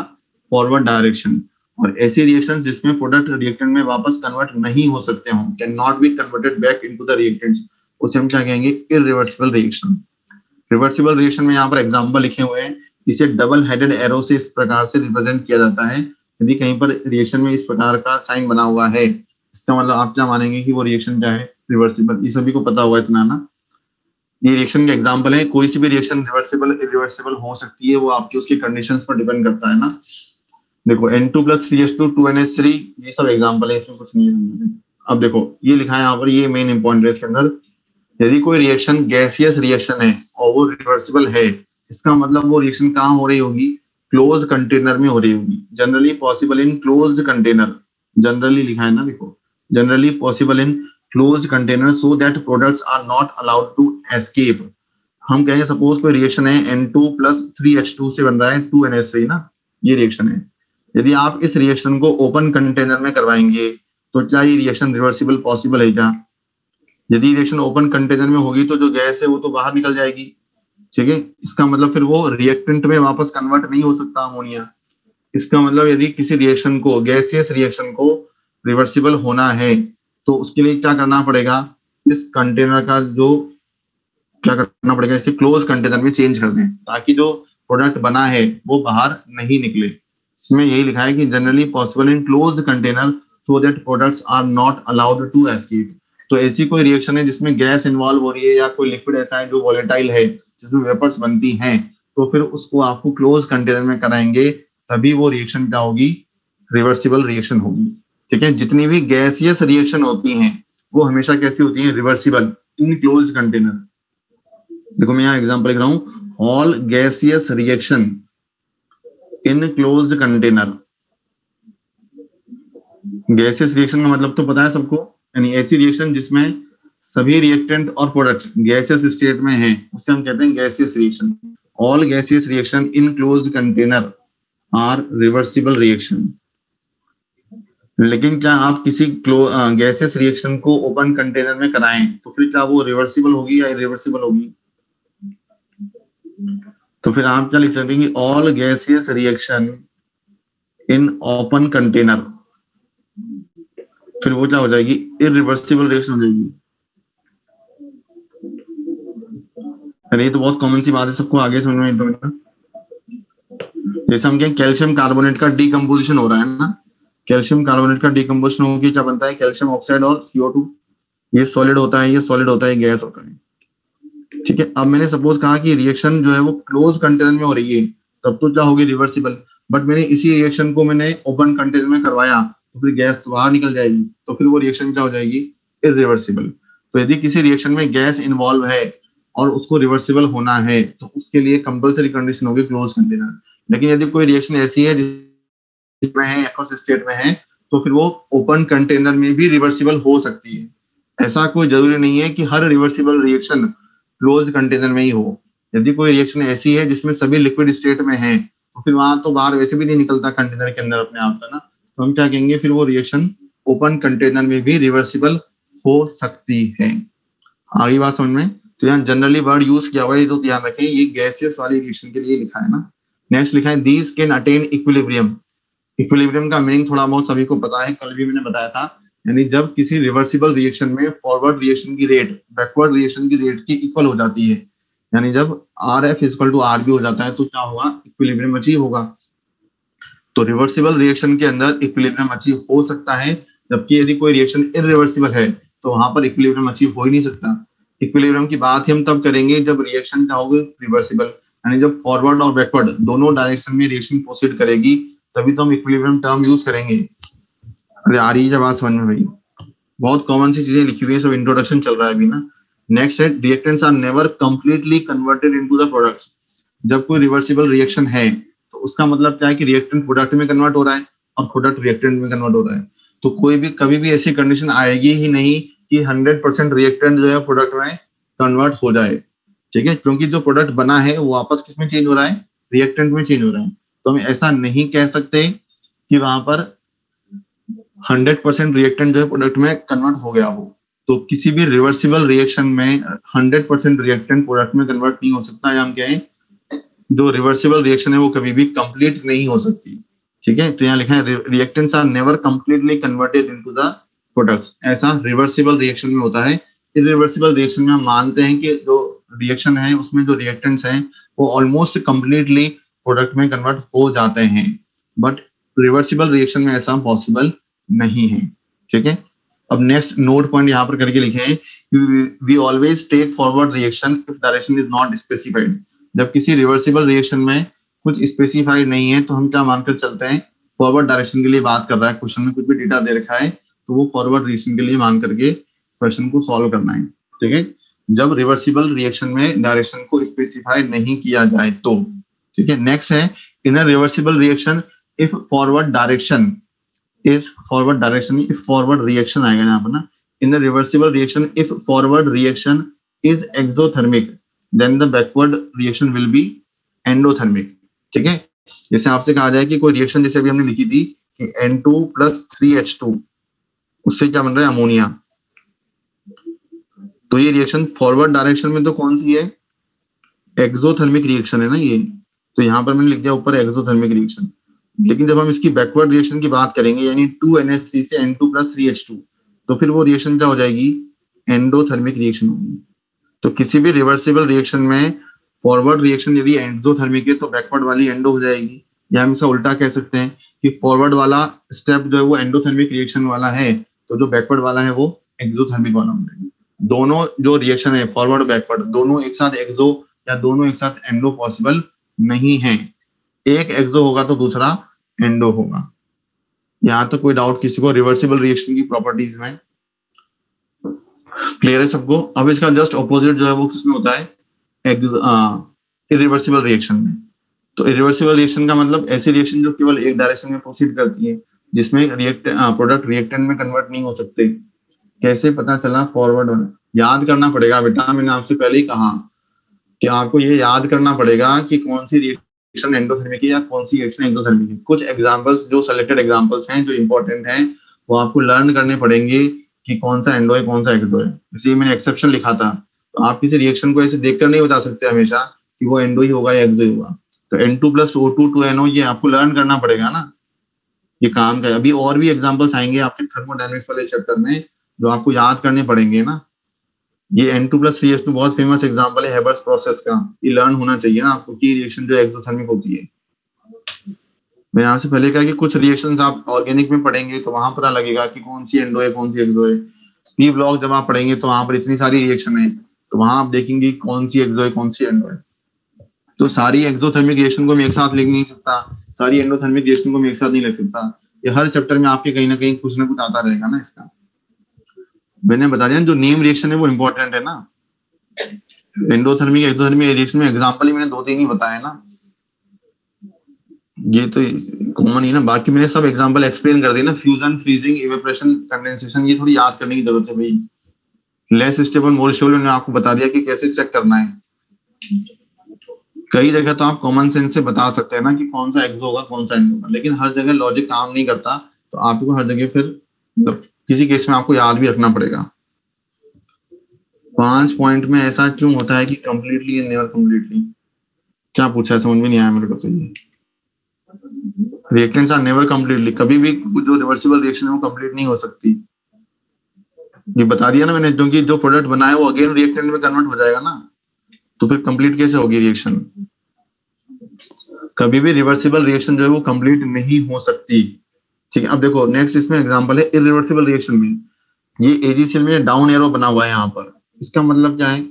Forward direction. और ऐसी रिएक्शन जिसमें प्रोडक्ट रिएक्टेंट में वापस कन्वर्ट नहीं हो सकते हों, can not be converted back into the reactants, उसे हम क्या कहेंगे? Irreversible reaction. रिवर्सिबल रिएक्शन में यहाँ पर एग्जांपल लिखे हुए हैं, इसे डबल हेडेड एरो से इस प्रकार से रिप्रेजेंट किया जाता है। यदि कहीं पर रिएक्शन में इस प्रकार का साइन बना हुआ है, इसका मतलब आप क्या मानेंगे कि वो रिएक्शन क्या है? रिवर्सिबल। ये सभी को पता होगा इतना ना। ये रिएक्शन के एग्जांपल है, कोई सी भी रिएक्शन रिवर्सिबल इरिवर्सिबल हो सकती है, वो आपकी उसकी कंडीशंस पर डिपेंड करता है ना। देखो N2 + 3H2 2NH3 ये सब एग्जांपल है, इसमें कुछ नहीं है। अब देखो ये लिखा है यहाँ पर, ये मेन इंपॉर्टेंट है इसके अंदर। यदि कोई रिएक्शन गैसियस रिएक्शन है और वो रिवर्सिबल है, इसका मतलब वो रिएक्शन कहाँ हो रही होगी? क्लोज कंटेनर में हो रही होगी। Generally possible in closed container, generally लिखा है ना, देखो generally possible in closed container so that products are not allowed to escape. हम कहें सपोज कोई रिएक्शन है N2 + 3H2 से बन रहा है 2NH3 ना, ये रिएक्शन है। यदि आप इस रिएक्शन को ओपन कंटेनर में करवाएंगे तो क्या ये रिएक्शन रिवर्सिबल पॉसिबल है क्या? यदि रिएक्शन ओपन कंटेनर में होगी तो जो गैस है वो तो बाहर निकल जाएगी। ठीक है, इसका मतलब फिर वो रिएक्टेंट में वापस कन्वर्ट नहीं हो सकता अमोनिया। इसका मतलब यदि किसी रिएक्शन को, गैसियस रिएक्शन को रिवर्सिबल होना है तो उसके लिए क्या करना पड़ेगा? इस कंटेनर का जो क्या करना पड़ेगा, इसे क्लोज कंटेनर में चेंज कर दें ताकि जो प्रोडक्ट बना है वो बाहर नहीं निकले। इसमें यही लिखा है कि generally possible in close container so that products are not allowed to escape. तो ऐसी कोई रिएक्शन है जिसमें गैस इन्वॉल्व हो रही है या कोई लिक्विड ऐसा है जो वॉलेटाइल है, जिसमें वेपर्स बनती हैं, तो फिर उसको आपको क्लोज कंटेनर में कराएंगे, तभी वो रिएक्शन क्या होगी, रिवर्सिबल रिएक्शन होगी। ठीक है, जितनी भी गैसियस रिएक्शन होती हैं वो हमेशा कैसी होती हैं, रिवर्सिबल इन क्लोज कंटेनर। देखो मैं यहाँ एग्जांपल लिख रहा हूँ, all gaseous reaction in closed container. Gaseous reaction का मतलब तो पता है सबको, यानी ऐसी रिएक्शन जिसमें सभी रिएक्टेंट और प्रोडक्ट गैसियस स्टेट में हैं, उसे हम कहते हैं gaseous reaction. All gaseous reaction in closed container are reversible reaction. लेकिन क्या आप किसी गैसियस रिएक्शन को ओपन कंटेनर में कराएं तो फिर क्या वो रिवर्सिबल होगी या इरिवर्सिबल होगी? तो फिर आप क्या लिख सकते हैं कि ऑल गैसियस रिएक्शन इन ओपन कंटेनर, फिर वो क्या हो जाएगी, इरिवर्सिबल रिएक्शन हो जाएगी। अरे ये तो बहुत कॉमन सी बात है, सबको आगे समझ में तो। जैसे हम कहें कैल्शियम कार्बोनेट का डिकम्पोजिशन हो रहा है ना, कैल्शियम कार्बोनेट का डिकम्पोजिशन होगी क्या बनता है, कैल्शियम ऑक्साइड और CO2। ये सॉलिड होता है, ये सॉलिड होता है, गैस होता है। ठीक है, अब मैंने सपोज कहा कि रिएक्शन जो है वो क्लोज कंटेनर में हो रही है, तब तो क्या होगी, रिवर्सिबल। बट मैंने इसी रिएक्शन को मैंने ओपन कंटेनर में करवाया तो फिर गैस तो बाहर निकल जाएगी, तो फिर वो रिएक्शन क्या हो जाएगी, इरिवर्सिबल। तो यदि किसी रिएक्शन में गैस इन्वॉल्व है और उसको रिवर्सिबल होना है तो उसके लिए कंपलसरी कंडीशन होगी क्लोज कंटेनर। लेकिन यदि कोई रिएक्शन ऐसी है जिसमें है, एक्वस स्टेट में है, तो फिर वो ओपन कंटेनर में भी रिवर्सिबल हो सकती है। ऐसा कोई जरूरी नहीं है कि हर रिवर्सिबल रिएक्शन क्लोज कंटेनर में ही हो। यदि कोई रिएक्शन ऐसी है जिसमें सभी लिक्विड स्टेट में है तो फिर वहां तो बाहर वैसे भी नहीं निकलता कंटेनर के अंदर अपने आप का ना, तो हम क्या कहेंगे, फिर वो रिएक्शन ओपन कंटेनर में भी रिवर्सिबल हो सकती है। आगे बात समझ में? तो यहाँ जनरली वर्ड यूज किया हुआ है, तो ध्यान रखें, ये गैसियस वाली रिएक्शन के लिए लिखा है ना। नेक्स्ट लिखा है these can attain equilibrium. Equilibrium का मीनिंग थोड़ा बहुत सभी को पता है, कल भी मैंने बताया था, यानी जब किसी रिवर्सिबल रिएक्शन में फॉरवर्ड रिएक्शन की रेट बैकवर्ड रिएक्शन की रेट की इक्वल हो जाती है, यानी जब RF इक्वल टू RB हो जाता है तो क्या होगा, इक्विलिब्रियम अचीव होगा। तो रिवर्सिबल रिएक्शन के अंदर इक्विलिब्रियम अचीव हो सकता है, जबकि यदि कोई रिएक्शन इरिवर्सिबल है तो वहां पर इक्विलिब्रियम अचीव हो ही नहीं सकता। इक्विलिब्रियम की बात ही हम तब करेंगे जब रिएक्शन क्या होगी, रिवर्सिबल, यानी जब फॉरवर्ड और बैकवर्ड दोनों डायरेक्शन में रिएक्शन प्रोसीड करेगी, तभी तो हम इक्विलिब्रियम टर्म यूज करेंगे। अरे आ रही है जब बात समझ में भाई, बहुत कॉमन सी चीजें लिखी हुई है, सब इंट्रोडक्शन चल रहा है अभी ना। नेक्स्ट है reactants are never completely converted into the products. जब कोई रिवर्सिबल रिएक्शन है तो उसका मतलब क्या है कि रिएक्टेंट प्रोडक्ट में कन्वर्ट हो रहा है और प्रोडक्ट रिएक्टेंट में कन्वर्ट हो रहा है। तो कोई भी कभी भी ऐसी कंडीशन आएगी ही नहीं कि 100% रिएक्टेंट जो है प्रोडक्ट में कन्वर्ट हो जाए। ठीक है, क्योंकि जो प्रोडक्ट बना है वो वापस किस में चेंज हो रहा है, रिएक्टेंट में चेंज हो रहा है। तो हम ऐसा नहीं कह सकते कि वहां पर 100% रिएक्टेंट जो है प्रोडक्ट में कन्वर्ट हो गया हो। तो किसी भी रिवर्सिबल रिएक्शन में 100% रिएक्टेंट प्रोडक्ट में कन्वर्ट नहीं हो सकता, या हम कहें जो रिवर्सिबल रिएक्शन है वो कभी भी कंप्लीट नहीं हो सकती। ठीक है, तो यहाँ लिखा है reactants are never completely converted into the products. ऐसा रिवर्सिबल रिएक्शन में होता है। इरिवर्सिबल रिएक्शन में हम मानते हैं कि जो रिएक्शन है उसमें जो रिएक्टेंट्स हैं वो ऑलमोस्ट कंप्लीटली प्रोडक्ट में कन्वर्ट हो जाते हैं, बट रिवर्सिबल रिएक्शन में ऐसा पॉसिबल नहीं है। ठीक है, अब नेक्स्ट नोट पॉइंट यहाँ पर करके लिखे हैं, we always take forward reaction if direction is not specified. जब किसी रिवर्सिबल रिएक्शन में कुछ स्पेसिफाइड नहीं है तो हम क्या मानकर चलते हैं, फॉरवर्ड डायरेक्शन के लिए बात कर रहा है, क्वेश्चन में कुछ भी डेटा दे रखा है तो वो फॉरवर्ड रिएक्शन के लिए मान करके क्वेश्चन को सॉल्व करना है। ठीक है, जब रिवर्सिबल रिएक्शन में डायरेक्शन को स्पेसिफाई नहीं किया जाए तो। ठीक है, नेक्स्ट है in a reversible reaction if forward direction is forward direction, if forward reaction आएगा यहाँ पर ना, in a reversible reaction if forward reaction is exothermic then the backward reaction will be endothermic. ठीक है, जैसे आपसे कहा जाए कि कोई रिएक्शन जैसे अभी हमने लिखी थी कि N2 + 3H2, उससे क्या बन रहा है, अमोनिया। तो ये रिएक्शन फॉरवर्ड डायरेक्शन में तो कौन सी है, एक्सोथर्मिक रिएक्शन है ना ये, तो यहाँ पर मैंने लिख दिया ऊपर एक्सोथर्मिक रिएक्शन। लेकिन जब हम इसकी बैकवर्ड रिएक्शन की बात करेंगे यानी 2NH3 से N2 + 3H2, तो फिर वो रिएक्शन क्या हो जाएगी, एंडोथर्मिक रिएक्शन होगी। तो किसी भी रिवर्सिबल रिएक्शन में फॉरवर्ड रिएक्शन यदि एंडोथर्मिक है तो बैकवर्ड वाली एंडो हो जाएगी, या हम इसे उल्टा कह सकते हैं कि फॉरवर्ड वाला स्टेप जो है वो एंडोथर्मिक रिएक्शन वाला है तो जो बैकवर्ड वाला है वो एक्सोथर्मिक वाला बनेगा। दोनों जो रिएक्शन है फॉरवर्ड बैकवर्ड दोनों एक साथ एक्सो या दोनों एक साथ एंडो पॉसिबल नहीं है। एक एक्सो होगा तो दूसरा एंडो होगा। यहाँ तक कोई डाउट किसी को रिवर्सिबल रिएक्शन की प्रॉपर्टीज में? क्लियर है सबको? अब इसका जस्ट ऑपोजिट जो है वो किसमें होता है? इरिवर्सिबल रिएक्शन में। तो इरिवर्सिबल रिएक्शन का मतलब ऐसी रिएक्शन जो केवल एक डायरेक्शन में प्रोसीड करती है, जिसमें प्रोडक्ट रिएक्टेंट में कन्वर्ट नहीं हो सकते। कैसे पता चला? फॉरवर्ड होना याद करना पड़ेगा बेटा, मैंने आपसे पहले ही कहा कि आपको ये याद करना पड़ेगा कि कौन सी रिएक्शन एंडोथर्मिक है या कौन सी रिएक्शन एक्सोथर्मिक है। कुछ एग्जांपल्स जो सेलेक्टेड एग्जांपल्स हैं जो इंपॉर्टेंट हैं वो आपको लर्न करने पड़ेंगे कि कौन सा एंडो है कौन सा एक्सो है। इसलिए मैंने एक्सेप्शन लिखा था। तो आप किसी रिएक्शन को ऐसे देखकर नहीं बता सकते हमेशा कि वो एंडो ही होगा या एक्सो ही होगा। तो N2 + O2 2NO ये आपको लर्न करना पड़ेगा ना, ये काम का। अभी और भी एग्जांपल्स आएंगे आपके थर्मोडायनेमिक्स वाले चैप्टर में जो आपको याद करने पड़ेंगे ना। ये N2 + CH2 बहुत फेमस एग्जांपल है हेबर्स प्रोसेस का। ये लर्न होना चाहिए ना आपको कि रिएक्शन जो एक्सोथर्मिक होती है। मैं यहाँ से पहले कहा कि कुछ रिएक्शंस आप ऑर्गेनिक में पढ़ेंगे तो वहां पता लगेगा कि कौन सी एंडो है कौन सी एक्सो है। पी ब्लॉक जब आप पढ़ेंगे तो वहां पर इतनी सारी रिएक्शन है तो वहां आप देखेंगे कौन सी एक्सो है कौन सी एंडो है। तो सारी एक्सोथर्मिक रिएक्शन को मैं एक साथ लिख नहीं सकता, सारी एंडोथर्मिक रिएक्शन को मैं एक साथ नहीं लिख सकता। ये हर चैप्टर में आपके कहीं ना कहीं कुछ ना कुछ आता रहेगा ना। इसका मैंने बता दिया जो नेम रिएक्शन है वो इंपॉर्टेंट है ना। एंडोथर्मिक एक्सोथर्मिक रिएक्शन में एग्जांपल ही मैंने 2-3 ही बताए ना, ये तो कॉमन ही ना। बाकी मैंने सब एग्जांपल एक्सप्लेन कर दिए ना, फ्यूजन फ्रीजिंग इवेपोरेशन कंडेंसेशन ये थोड़ी याद करने की जरूरत है भाई। लेस स्टेबल मोल शेल मैंने आपको बता दिया कि कैसे चेक करना है। कई जगह तो आप कॉमन सेंस से बता सकते हैं ना कि कौन सा एक्सो होगा कौन सा एंडो होगा, लेकिन हर जगह लॉजिक काम नहीं करता। तो आपको हर जगह फिर किसी केस में आपको याद भी रखना पड़ेगा। 5 पॉइंट में ऐसा क्यों होता है कि कंप्लीटली एंड नेवर कंप्लीटली? क्या पूछा है समझ में नहीं आया मेरे को। तो ये रिएक्टेंट्स आर नेवर कंप्लीटली, कभी भी जो रिवर्सिबल रिएक्शन है वो कंप्लीट नहीं हो सकती। ये बता दिया ना मैंने, क्योंकि जो प्रोडक्ट बना है वो अगेन रिएक्टेंट में कन्वर्ट हो जाएगा ना, तो फिर कंप्लीट कैसे होगी रिएक्शन? कभी भी रिवर्सिबल रिएक्शन जो है वो कंप्लीट नहीं हो सकती। ठीक है, अब देखो नेक्स्ट इसमें एग्जांपल है इरिवर्सिबल रिएक्शन में। ये एजीसीएल में डाउन एरो बना हुआ है यहाँ पर। इसका मतलब क्या है?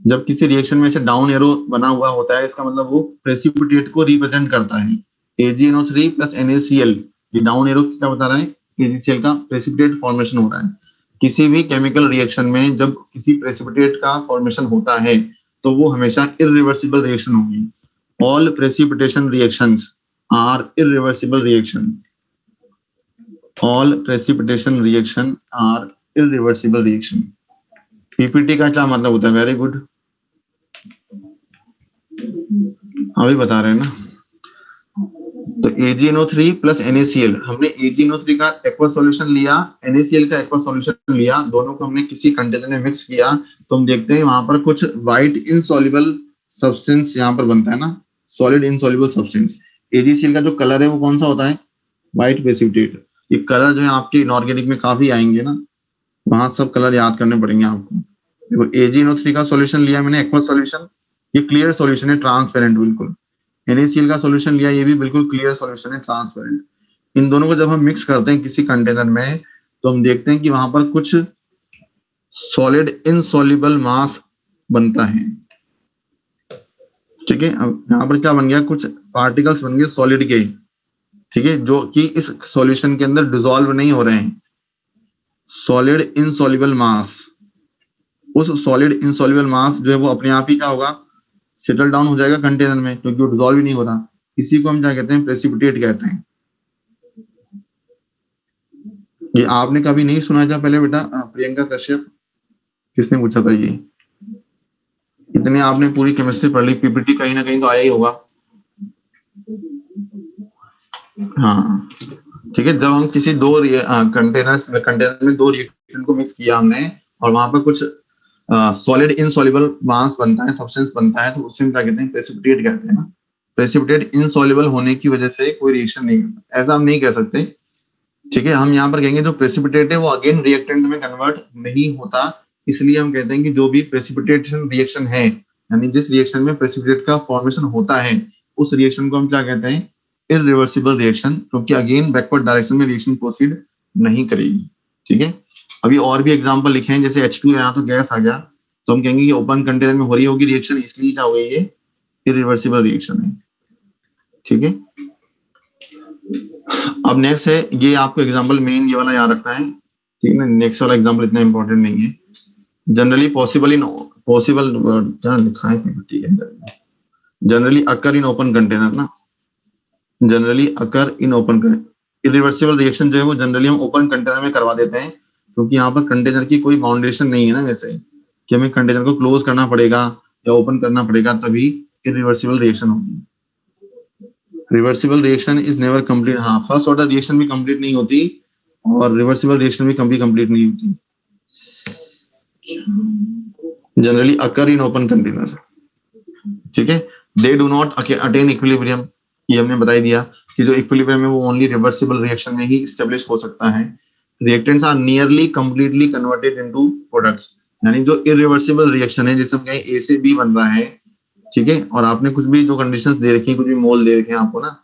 जब किसी रिएक्शन में से डाउन एरो बना हुआ होता है इसका मतलब वो प्रेसिपिटेट को रिप्रेजेंट करता है। AgNO3 + NaCl, ये डाउन एरो क्या बता रहा है? AgCl का प्रेसिपिटेट फॉर्मेशन हो रहा है। किसी भी केमिकल रिएक्शन में जब किसी प्रेसिपिटेट का फॉर्मेशन होता है तो वो हमेशा इरिवर्सिबल रिएक्शन होगी। All precipitation reactions are irreversible reaction. All precipitation reaction are irreversible reaction. PPT का क्या मतलब होता है? वेरी गुड, अभी बता रहे हैं ना। तो AgNO3 + NaCl, हमने AgNO3 का एक्वा सॉल्यूशन लिया, NaCl का एक्वा सॉल्यूशन लिया, दोनों को हमने किसी कंटेनर में मिक्स किया तो हम देखते हैं वहां पर कुछ व्हाइट इनसॉल्युबल सब्सटेंस यहाँ पर बनता है ना, सॉलिड इनसॉल्युबल सब्सटेंस। AgCl का जो कलर है वो कौन सा होता है? White precipitate. ये कलर जो है आपके इनऑर्गेनिक में काफी आएंगे ना, वहां सब कलर याद करने पड़ेंगे आपको। देखो AgNO3 का सॉल्यूशन लिया मैंने एक्वा सॉल्यूशन, ये क्लियर सॉल्यूशन है, ट्रांसपेरेंट बिल्कुल। NaCl का सॉल्यूशन लिया, ये भी बिल्कुल क्लियर सॉल्यूशन है, ट्रांसपेरेंट। इन दोनों को जब हम मिक्स करते हैं किसी कंटेनर में तो हम देखते हैं कि वहां पर कुछ सॉलिड इनसॉल्युबल मास बनता है। ठीक है, अब यहाँ पर क्या बन गया? कुछ पार्टिकल्स बन गए सॉलिड के, ठीक है, जो कि इस सॉल्यूशन के अंदर डिसॉल्व नहीं हो रहे हैं। सॉलिड इनसॉल्युबल मास, उस सॉलिड इनसॉल्युबल मास जो है वो अपने आप ही क्या होगा? सेटल डाउन हो जाएगा कंटेनर में, क्योंकि वो डिसॉल्व ही नहीं हो रहा। इसी को हम क्या कहते हैं? प्रेसिपिटेट कहते हैं। ये आपने कभी नहीं सुना था पहले बेटा? प्रियंका कश्यप, किसने पूछा था ये? इतने आपने पूरी केमिस्ट्री पढ़ ली, पीपीटी कहीं ना कहीं तो आया ही होगा। हाँ ठीक है, जब हम किसी दो कंटेनर में दो रिएक्टेंट को मिक्स किया हमने और वहां पर कुछ सॉलिड इनसॉल्युबल मास बनता है, सब्सटेंस बनता है, तो उसे हम क्या कहते हैं? प्रेसिपिटेट कहते हैं ना। प्रेसिपिटेट इनसॉल्युबल होने की वजह से कोई रिएक्शन नहीं करता, ऐसा हम नहीं कह सकते। ठीक है, हम यहाँ पर कहेंगे जो प्रेसिपिटेट है वो अगेन रिएक्टेंट में कन्वर्ट नहीं होता, इसलिए हम कहते हैं कि जो भी प्रेसिपिटेशन रिएक्शन है, यानी जिस रिएक्शन में प्रेसिपिटेट का फॉर्मेशन होता है, उस रिएक्शन को हम क्या कहते हैं? इरिवर्सिबल रिएक्शन, क्योंकि अगेन बैकवर्ड डायरेक्शन में रिएक्शन प्रोसीड नहीं करेगी। ठीक है, अभी और भी एग्जांपल लिखे हैं, जैसे H2 यहाँ तो गैस आ गया, तो हम कहेंगे कि ओपन कंटेनर में हो रही होगी रिएक्शन, इसलिए क्या हो गई, ये इरिवर्सिबल रिएक्शन है। ठीक है, अब नेक्स्ट है, ये आपको एग्जांपल मेन ये वाला याद रखना है, ठीक है ना। नेक्स्ट वाला एग्जांपल इतना इंपॉर्टेंट नहीं है। जनरली पॉसिबल क्या लिखा है, ठीक है, generally occur in open container ना, generally occur in open container. Irreversible reaction जो है वो जनरली हम ओपन कंटेनर में करवा देते हैं, क्योंकि यहाँ पर कंटेनर की कोई बाउंडेशन नहीं है ना, वैसे कि हमें कंटेनर को क्लोज करना पड़ेगा या ओपन करना पड़ेगा तभी इरिवर्सिबल रिएक्शन होगी। Reversible reaction is never complete, हाँ फर्स्ट ऑर्डर रिएक्शन भी कंप्लीट नहीं होती और रिवर्सिबल रिएक्शन भी कभी कंप्लीट नहीं होती। Generally occur in open container, ठीक है। They do not attain equilibrium, ये हमने बता ही दिया कि जो इक्विलिब्रियम है वो ओनली रिवर्सिबल रिएक्शन में ही एस्टेब्लिश हो सकता है। Reactants are nearly completely converted into products, यानी जो इरिवर्सिबल रिएक्शन है, जैसे हम कहें ए से बी बन रहा है, ठीक है, और आपने कुछ भी जो कंडीशंस दे रखी है, कुछ भी मोल दे रखे हैं आपको ना,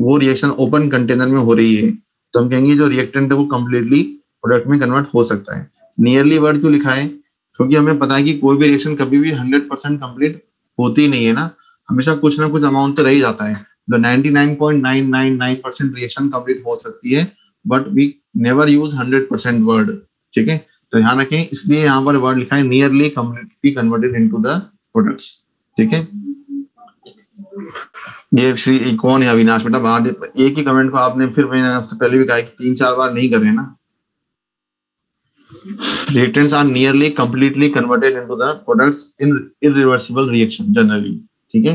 वो रिएक्शन ओपन कंटेनर में हो रही है, तो हम कहेंगे जो रिएक्टेंट है वो कंप्लीटली प्रोडक्ट में कन्वर्ट हो सकता है। नियरली वर्ड क्यों लिखा है, क्योंकि हमें पता है कि कोई भी रिएक्शन कभी भी 100% कंप्लीट होती नहीं है ना, हमेशा कुछ ना कुछ अमाउंट तो रह ही जाता है। तो 99.999% रिएक्शन कंप्लीट हो सकती है, but we never use 100% word, ठीक है। तो ध्यान रखें, इसलिए यहाँ पर वर्ड लिखा है nearly completely converted into the products, ठीक है। ये श्री कौन है, अविनाश बेटा, बाहर एक ही कमेंट को आपने, फिर मैंने आपसे पहले भी कहा कि 3-4 बार नहीं कर रहे ना। Reactants are nearly completely converted into the products in irreversible reaction generally, ठीक है।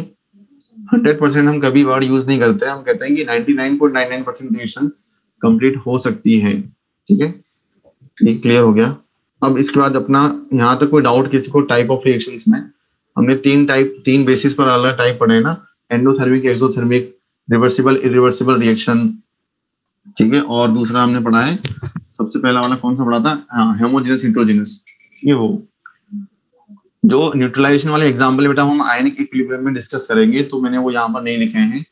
100% हम कभी वर्ड यूज नहीं करते, हम कहते हैं कि 99.99% रिएक्शन कंप्लीट हो सकती है, ठीक है। ये क्लियर हो गया। अब इसके बाद अपना यहाँ तक कोई डाउट किसी को टाइप ऑफ रिएक्शंस में, हमने तीन बेसिस पर अलग टाइप पढ़े हैं ना, endothermic, exothermic, reversible, irreversible reaction, ठीक है। और दूसरा हमने पढ़ा है, सबसे पहला वाला कौन सा पढ़ा था, हाँ हेमोजेनस हेटेरोजेनस। ये वो जो न्यूट्रलाइजेशन वाले एग्जांपल बेटा हम आयनिक इक्विलिब्रियम में डिस्कस करेंगे, तो मैंने वो यहाँ पर नहीं लिखे हैं।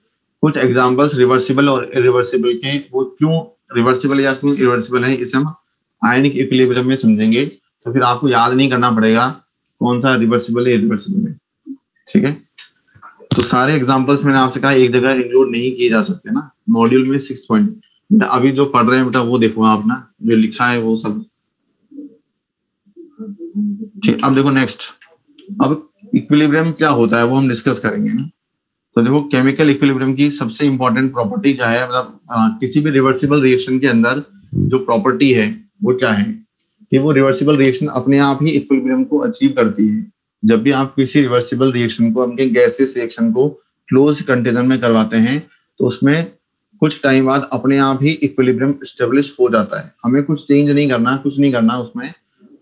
कुछ एग्जांपल्स रिवर्सिबल और इरिवर्सिबल के, वो क्यों रिवर्सिबल या क्यों इरिवर्सिबल है, इसे हम आयनिक इक्विलिब्रियम में समझेंगे। तो फिर आपको याद नहीं करना पड़ेगा कौन सा रिवर्सिबल है, इरिवर्सिबल है, ठीक है। तो सारे एग्जांपल्स मैंने आपसे कहा एक जगह इंक्लूड नहीं किए जा सकते ना, मॉड्यूल में 6 पॉइंट अभी जो पढ़ रहे हैं बेटा वो देखो आप ना, जो लिखा है वो सब, ठीक। अब देखो नेक्स्ट, अब इक्विलिब्रियम क्या होता है वो हम डिस्कस करेंगे ना। तो देखो केमिकल इक्विलिब्रियम की सबसे इंपॉर्टेंट प्रॉपर्टी क्या है, मतलब किसी भी रिवर्सिबल रिएक्शन के अंदर जो प्रॉपर्टी है वो क्या है, कि वो रिवर्सिबल रिएक्शन अपने आप ही इक्विलिब्रियम को अचीव करती है। जब भी आप किसी रिवर्सिबल रिएक्शन को, हमके गैसेस रिएक्शन को क्लोज कंटेनर में करवाते हैं, तो उसमें कुछ टाइम बाद अपने आप ही इक्विलिब्रियम एस्टेब्लिश हो जाता है। हमें कुछ चेंज नहीं करना, कुछ नहीं करना उसमें।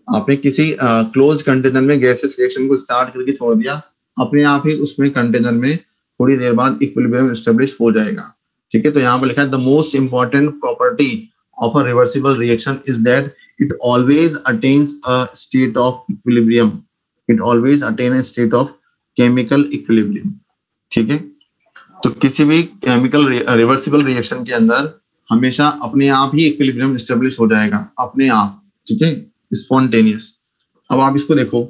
आपने किसी क्लोज कंटेनर में गैसेस रिएक्शन को स्टार्ट करके छोड़ दिया, अपने आप ही उसमें कंटेनर में थोड़ी देर बाद इक्विलिब्रियम एस्टेब्लिश हो जाएगा, ठीक है। तो यहाँ पर लिखा है the most important property of a reversible reaction is that it always attains a state of equilibrium, it always attain a state of chemical equilibrium, ठीक है। तो किसी भी केमिकल रिवर्सिबल रिएक्शन के अंदर हमेशा अपने आप ही इक्विलिब्रियम एस्टेब्लिश हो जाएगा, अपने आप, ठीक है, स्पॉन्टेनियस। अब आप इसको देखो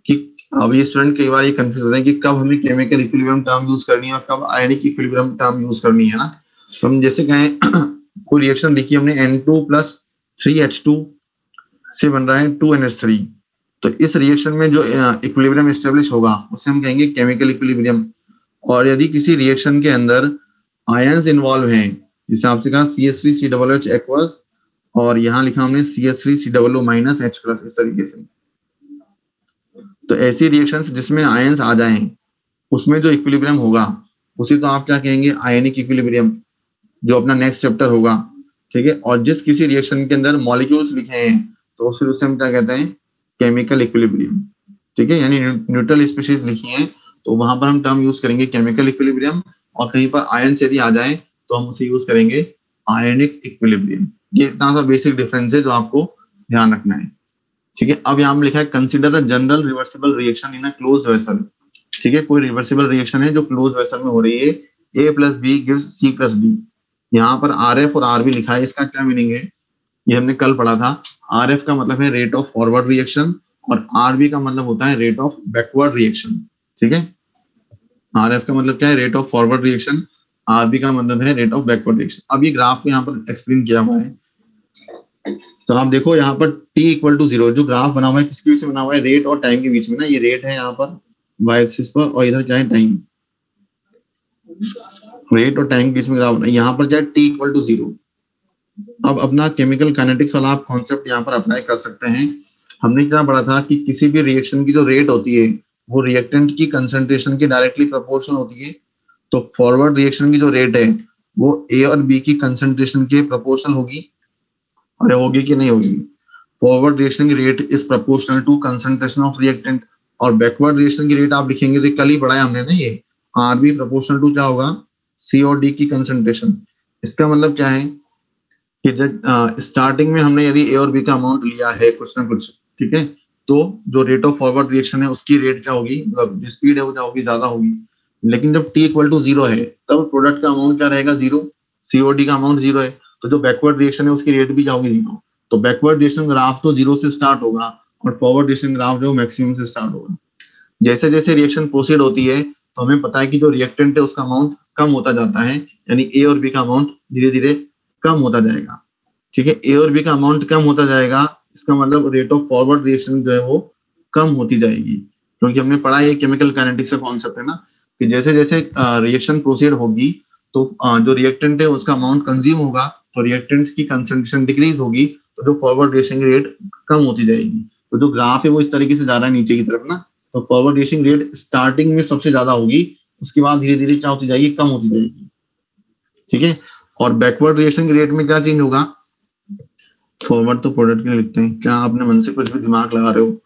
कि अब ये स्टूडेंट कई बार ये कंफ्यूज होते हैं कि कब हमें केमिकल इक्विलिब्रियम टर्म यूज करनी है और कब आयनिक इक्विलिब्रियम टर्म यूज करनी है ना। तो हम जैसे कहें कोई रिएक्शन लिखी हमने N2+3H2 से बन रहा है 2NH3, तो इस रिएक्शन में जो इक्विलिब्रियम एस्टेब्लिश होगा उसे हम कहेंगे केमिकल इक्विलिब्रियम। और यदि किसी रिएक्शन के अंदर आयंस इन्वॉल्व हैं, जैसे आपसे कहा CH3COOH एक्वस और यहाँ लिखा हमने CH3COO- इस तरीके से, तो ऐसी रिएक्शंस जिसमें आयंस आ जाएं उसमें जो इक्विलिब्रियम होगा उसे तो आप क्या कहेंगे, आयनिक इक्विलिब्रियम, जो अपना नेक्स्ट चैप्टर होगा, ठीक है। और जिस किसी रिएक्शन के अंदर मॉलिक्यूल्स लिखे हैं तो फिर उसे हम क्या कहते हैं, केमिकल इक्विलिब्रियम, ठीक है। यानी न्यूट्रल स्पीशीज लिखी हैं तो वहां पर हम टर्म यूज करेंगे केमिकल इक्विलिब्रियम, और कहीं पर आयंस यदि आ जाए तो हम उसे यूज करेंगे आयनिक इक्विलिब्रियम। ये इतना सा बेसिक डिफरेंस है जो आपको ध्यान रखना है, ठीक है। अब यहाँ पे लिखा है consider a general reversible reaction in a close vessel, ठीक है। कोई रिवर्सिबल रिएक्शन है जो क्लोज वेसल में हो रही है, A+B गिव्स C+D। यहाँ पर RF और RB लिखा है, इसका क्या मीनिंग है, ये हमने कल पढ़ा था। आर एफ का मतलब है रेट ऑफ फॉरवर्ड रिएक्शन और आर बी का मतलब होता है रेट ऑफ बैकवर्ड रिएक्शन। ठीक है, आर एफ का मतलब क्या है, rate of forward reaction, R B का मतलब है रेट ऑफ बैकवर्ड रिएक्शन। अब ये ग्राफ को यहाँ पर एक्सप्लेन किया हुआ है, तो आप देखो यहाँ पर t इक्वल टू 0 जो ग्राफ बना हुआ है किसके बीच में बना हुआ है, रेट और टाइम के बीच में ना, ये रेट है यहाँ पर y एक्सिस पर और इधर क्या है टाइम, रेट और टाइम के बीच में ग्राफ बना, यहाँ पर चाहे t इक्वल टू 0। अब अपना केमिकल काइनेटिक्स वाला आप कॉन्सेप्ट यहाँ पर अप्लाई कर सकते हैं। हमने क्या पढ़ा था कि किसी भी रिएक्शन की जो रेट होती है वो रिएक्टेंट की कंसंट्रेशन के डायरेक्टली प्रोपोर्शनल होती है। तो फॉरवर्ड रिएक्शन की जो रेट है वो ए और बी की कंसंट्रेशन के प्रोपोर्शनल होगी, अरे होगी कि नहीं होगी। फॉरवर्ड रिएक्शन की rate is proportional to concentration of reactant, और बैकवर्ड रिएक्शन की रेट आप लिखेंगे तो कल ही पढ़ा है हमने ना, ये आर बी प्रोपोर्शनल टू क्या होगा, सी और डी की कंसंट्रेशन। इसका मतलब क्या है कि जब स्टार्टिंग में हमने यदि ए और बी का अमाउंट लिया है कुछ ना कुछ, ठीक है, तो जो रेट ऑफ फॉरवर्ड रिएक्शन है उसकी रेट क्या होगी, मतलब जो स्पीड है वो क्या होगी, ज्यादा होगी। लेकिन जब टी इक्वल टू 0 है तब प्रोडक्ट का अमाउंट क्या रहेगा, 0, सीओडी का अमाउंट 0 है, तो जो बैकवर्ड रिएक्शन है उसकी रेट भी क्या होगी, 0। तो बैकवर्ड रिएक्शन ग्राफ तो 0 से स्टार्ट होगा और फॉरवर्ड रिएक्शन ग्राफ जो मैक्सिमम से स्टार्ट होगा। जैसे जैसे रिएक्शन प्रोसीड होती है तो हमें पता है कि जो रिएक्टेंट है उसका अमाउंट कम होता जाता है, यानी ए और बी का अमाउंट धीरे धीरे कम होता जाएगा। ठीक है, ए और बी का अमाउंट कम होता जाएगा, इसका मतलब रेट ऑफ फॉरवर्ड रिएक्शन जो है वो कम होती जाएगी, क्योंकि हमने पढ़ा है केमिकल काइनेटिक्स का कॉन्सेप्ट है ना कि जैसे जैसे रिएक्शन प्रोसीड होगी तो जो रिएक्टेंट है उसका अमाउंट कंज्यूम होगा, तो रिएक्टेंट्स की कंसंट्रेशन डिक्रीज होगी, तो जो फॉरवर्ड रिएक्शन की रेट कम होती जाएगी। तो जो ग्राफ है वो इस तरीके से जा रहा है नीचे की तरफ ना, तो फॉरवर्ड रिएक्शन रेट स्टार्टिंग में सबसे ज्यादा होगी, उसके बाद धीरे धीरे क्या होती जाएगी, कम होती जाएगी। ठीक है, और बैकवर्ड रिएक्शन की रेट में क्या चेंज होगा, फॉरवर्ड तो प्रोडक्ट के लिए लिखते हैं, क्या आपने मन से कुछ भी दिमाग लगा रहे हो,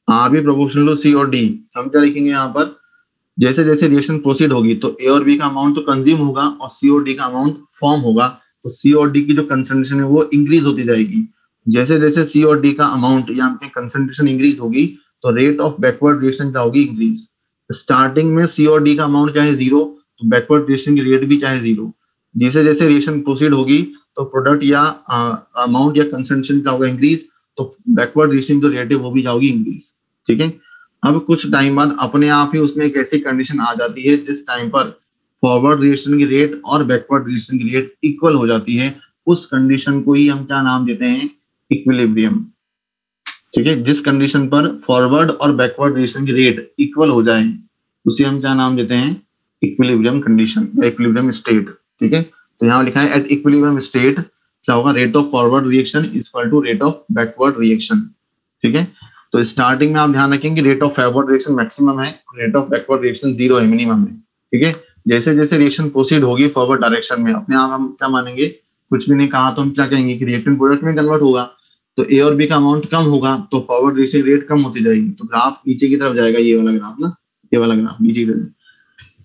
आर बी प्रोपोर्शनल टू सी और डी। हम क्या लिखेंगे यहाँ पर, जैसे जैसे रिएक्शन प्रोसीड होगी तो ए और बी का अमाउंट तो कंज्यूम होगा और सी और डी का अमाउंट फॉर्म होगा, तो सी और डी की जो कंसंट्रेशन है वो इंक्रीज होती जाएगी। जैसे जैसे सी और डी का अमाउंट या कंसंट्रेशन इंक्रीज होगी तो रेट ऑफ बैकवर्ड रिएक्शन क्या होगी, इंक्रीज। स्टार्टिंग में सी और डी का अमाउंट चाहे 0 तो बैकवर्ड रिएक्शन की रेट भी चाहे 0। जैसे जैसे रिएक्शन प्रोसीड होगी तो प्रोडक्ट या अमाउंट या कंसंट्रेशन क्या होगा, इंक्रीज, तो बैकवर्ड रिएक्शन जो रेट है वो भी जाओगी इंक्रीज। ठीक है, अब कुछ टाइम बाद अपने आप ही उसमें एक ऐसी कंडीशन आ जाती है जिस टाइम पर फॉरवर्ड रिएक्शन की रेट और बैकवर्ड रिएक्शन की रेट इक्वल हो जाती है, उस कंडीशन को ही हम क्या नाम देते हैं, इक्विलिब्रियम। ठीक है, जिस कंडीशन पर फॉरवर्ड और बैकवर्ड रिएक्शन की रेट इक्वल हो जाए उसे हम क्या नाम देते हैं, इक्विलिब्रियम कंडीशन या इक्विलिब्रियम स्टेट। ठीक है, तो यहाँ लिखा है एट इक्विलिब्रियम स्टेट क्या होगा, rate of forward reaction is equal to rate of backward reaction. ठीक है, तो स्टार्टिंग में आप ध्यान रखेंगे rate of forward reaction maximum है, रेट ऑफ बैकवर्ड रिएक्शन 0 है, मिनिमम है। ठीक है, जैसे जैसे रिएक्शन प्रोसीड होगी फॉरवर्ड डायरेक्शन में अपने आप हम क्या मानेंगे, कुछ भी नहीं कहा तो हम क्या कहेंगे कि रिएक्टेंट प्रोडक्ट में कन्वर्ट होगा, तो ए और बी का अमाउंट कम होगा तो फॉरवर्ड रिएक्शन रेट कम होती जाएगी, तो ग्राफ नीचे की तरफ जाएगा, ये वाला ग्राफ ना, ये वाला ग्राफ नीचे की तरफ।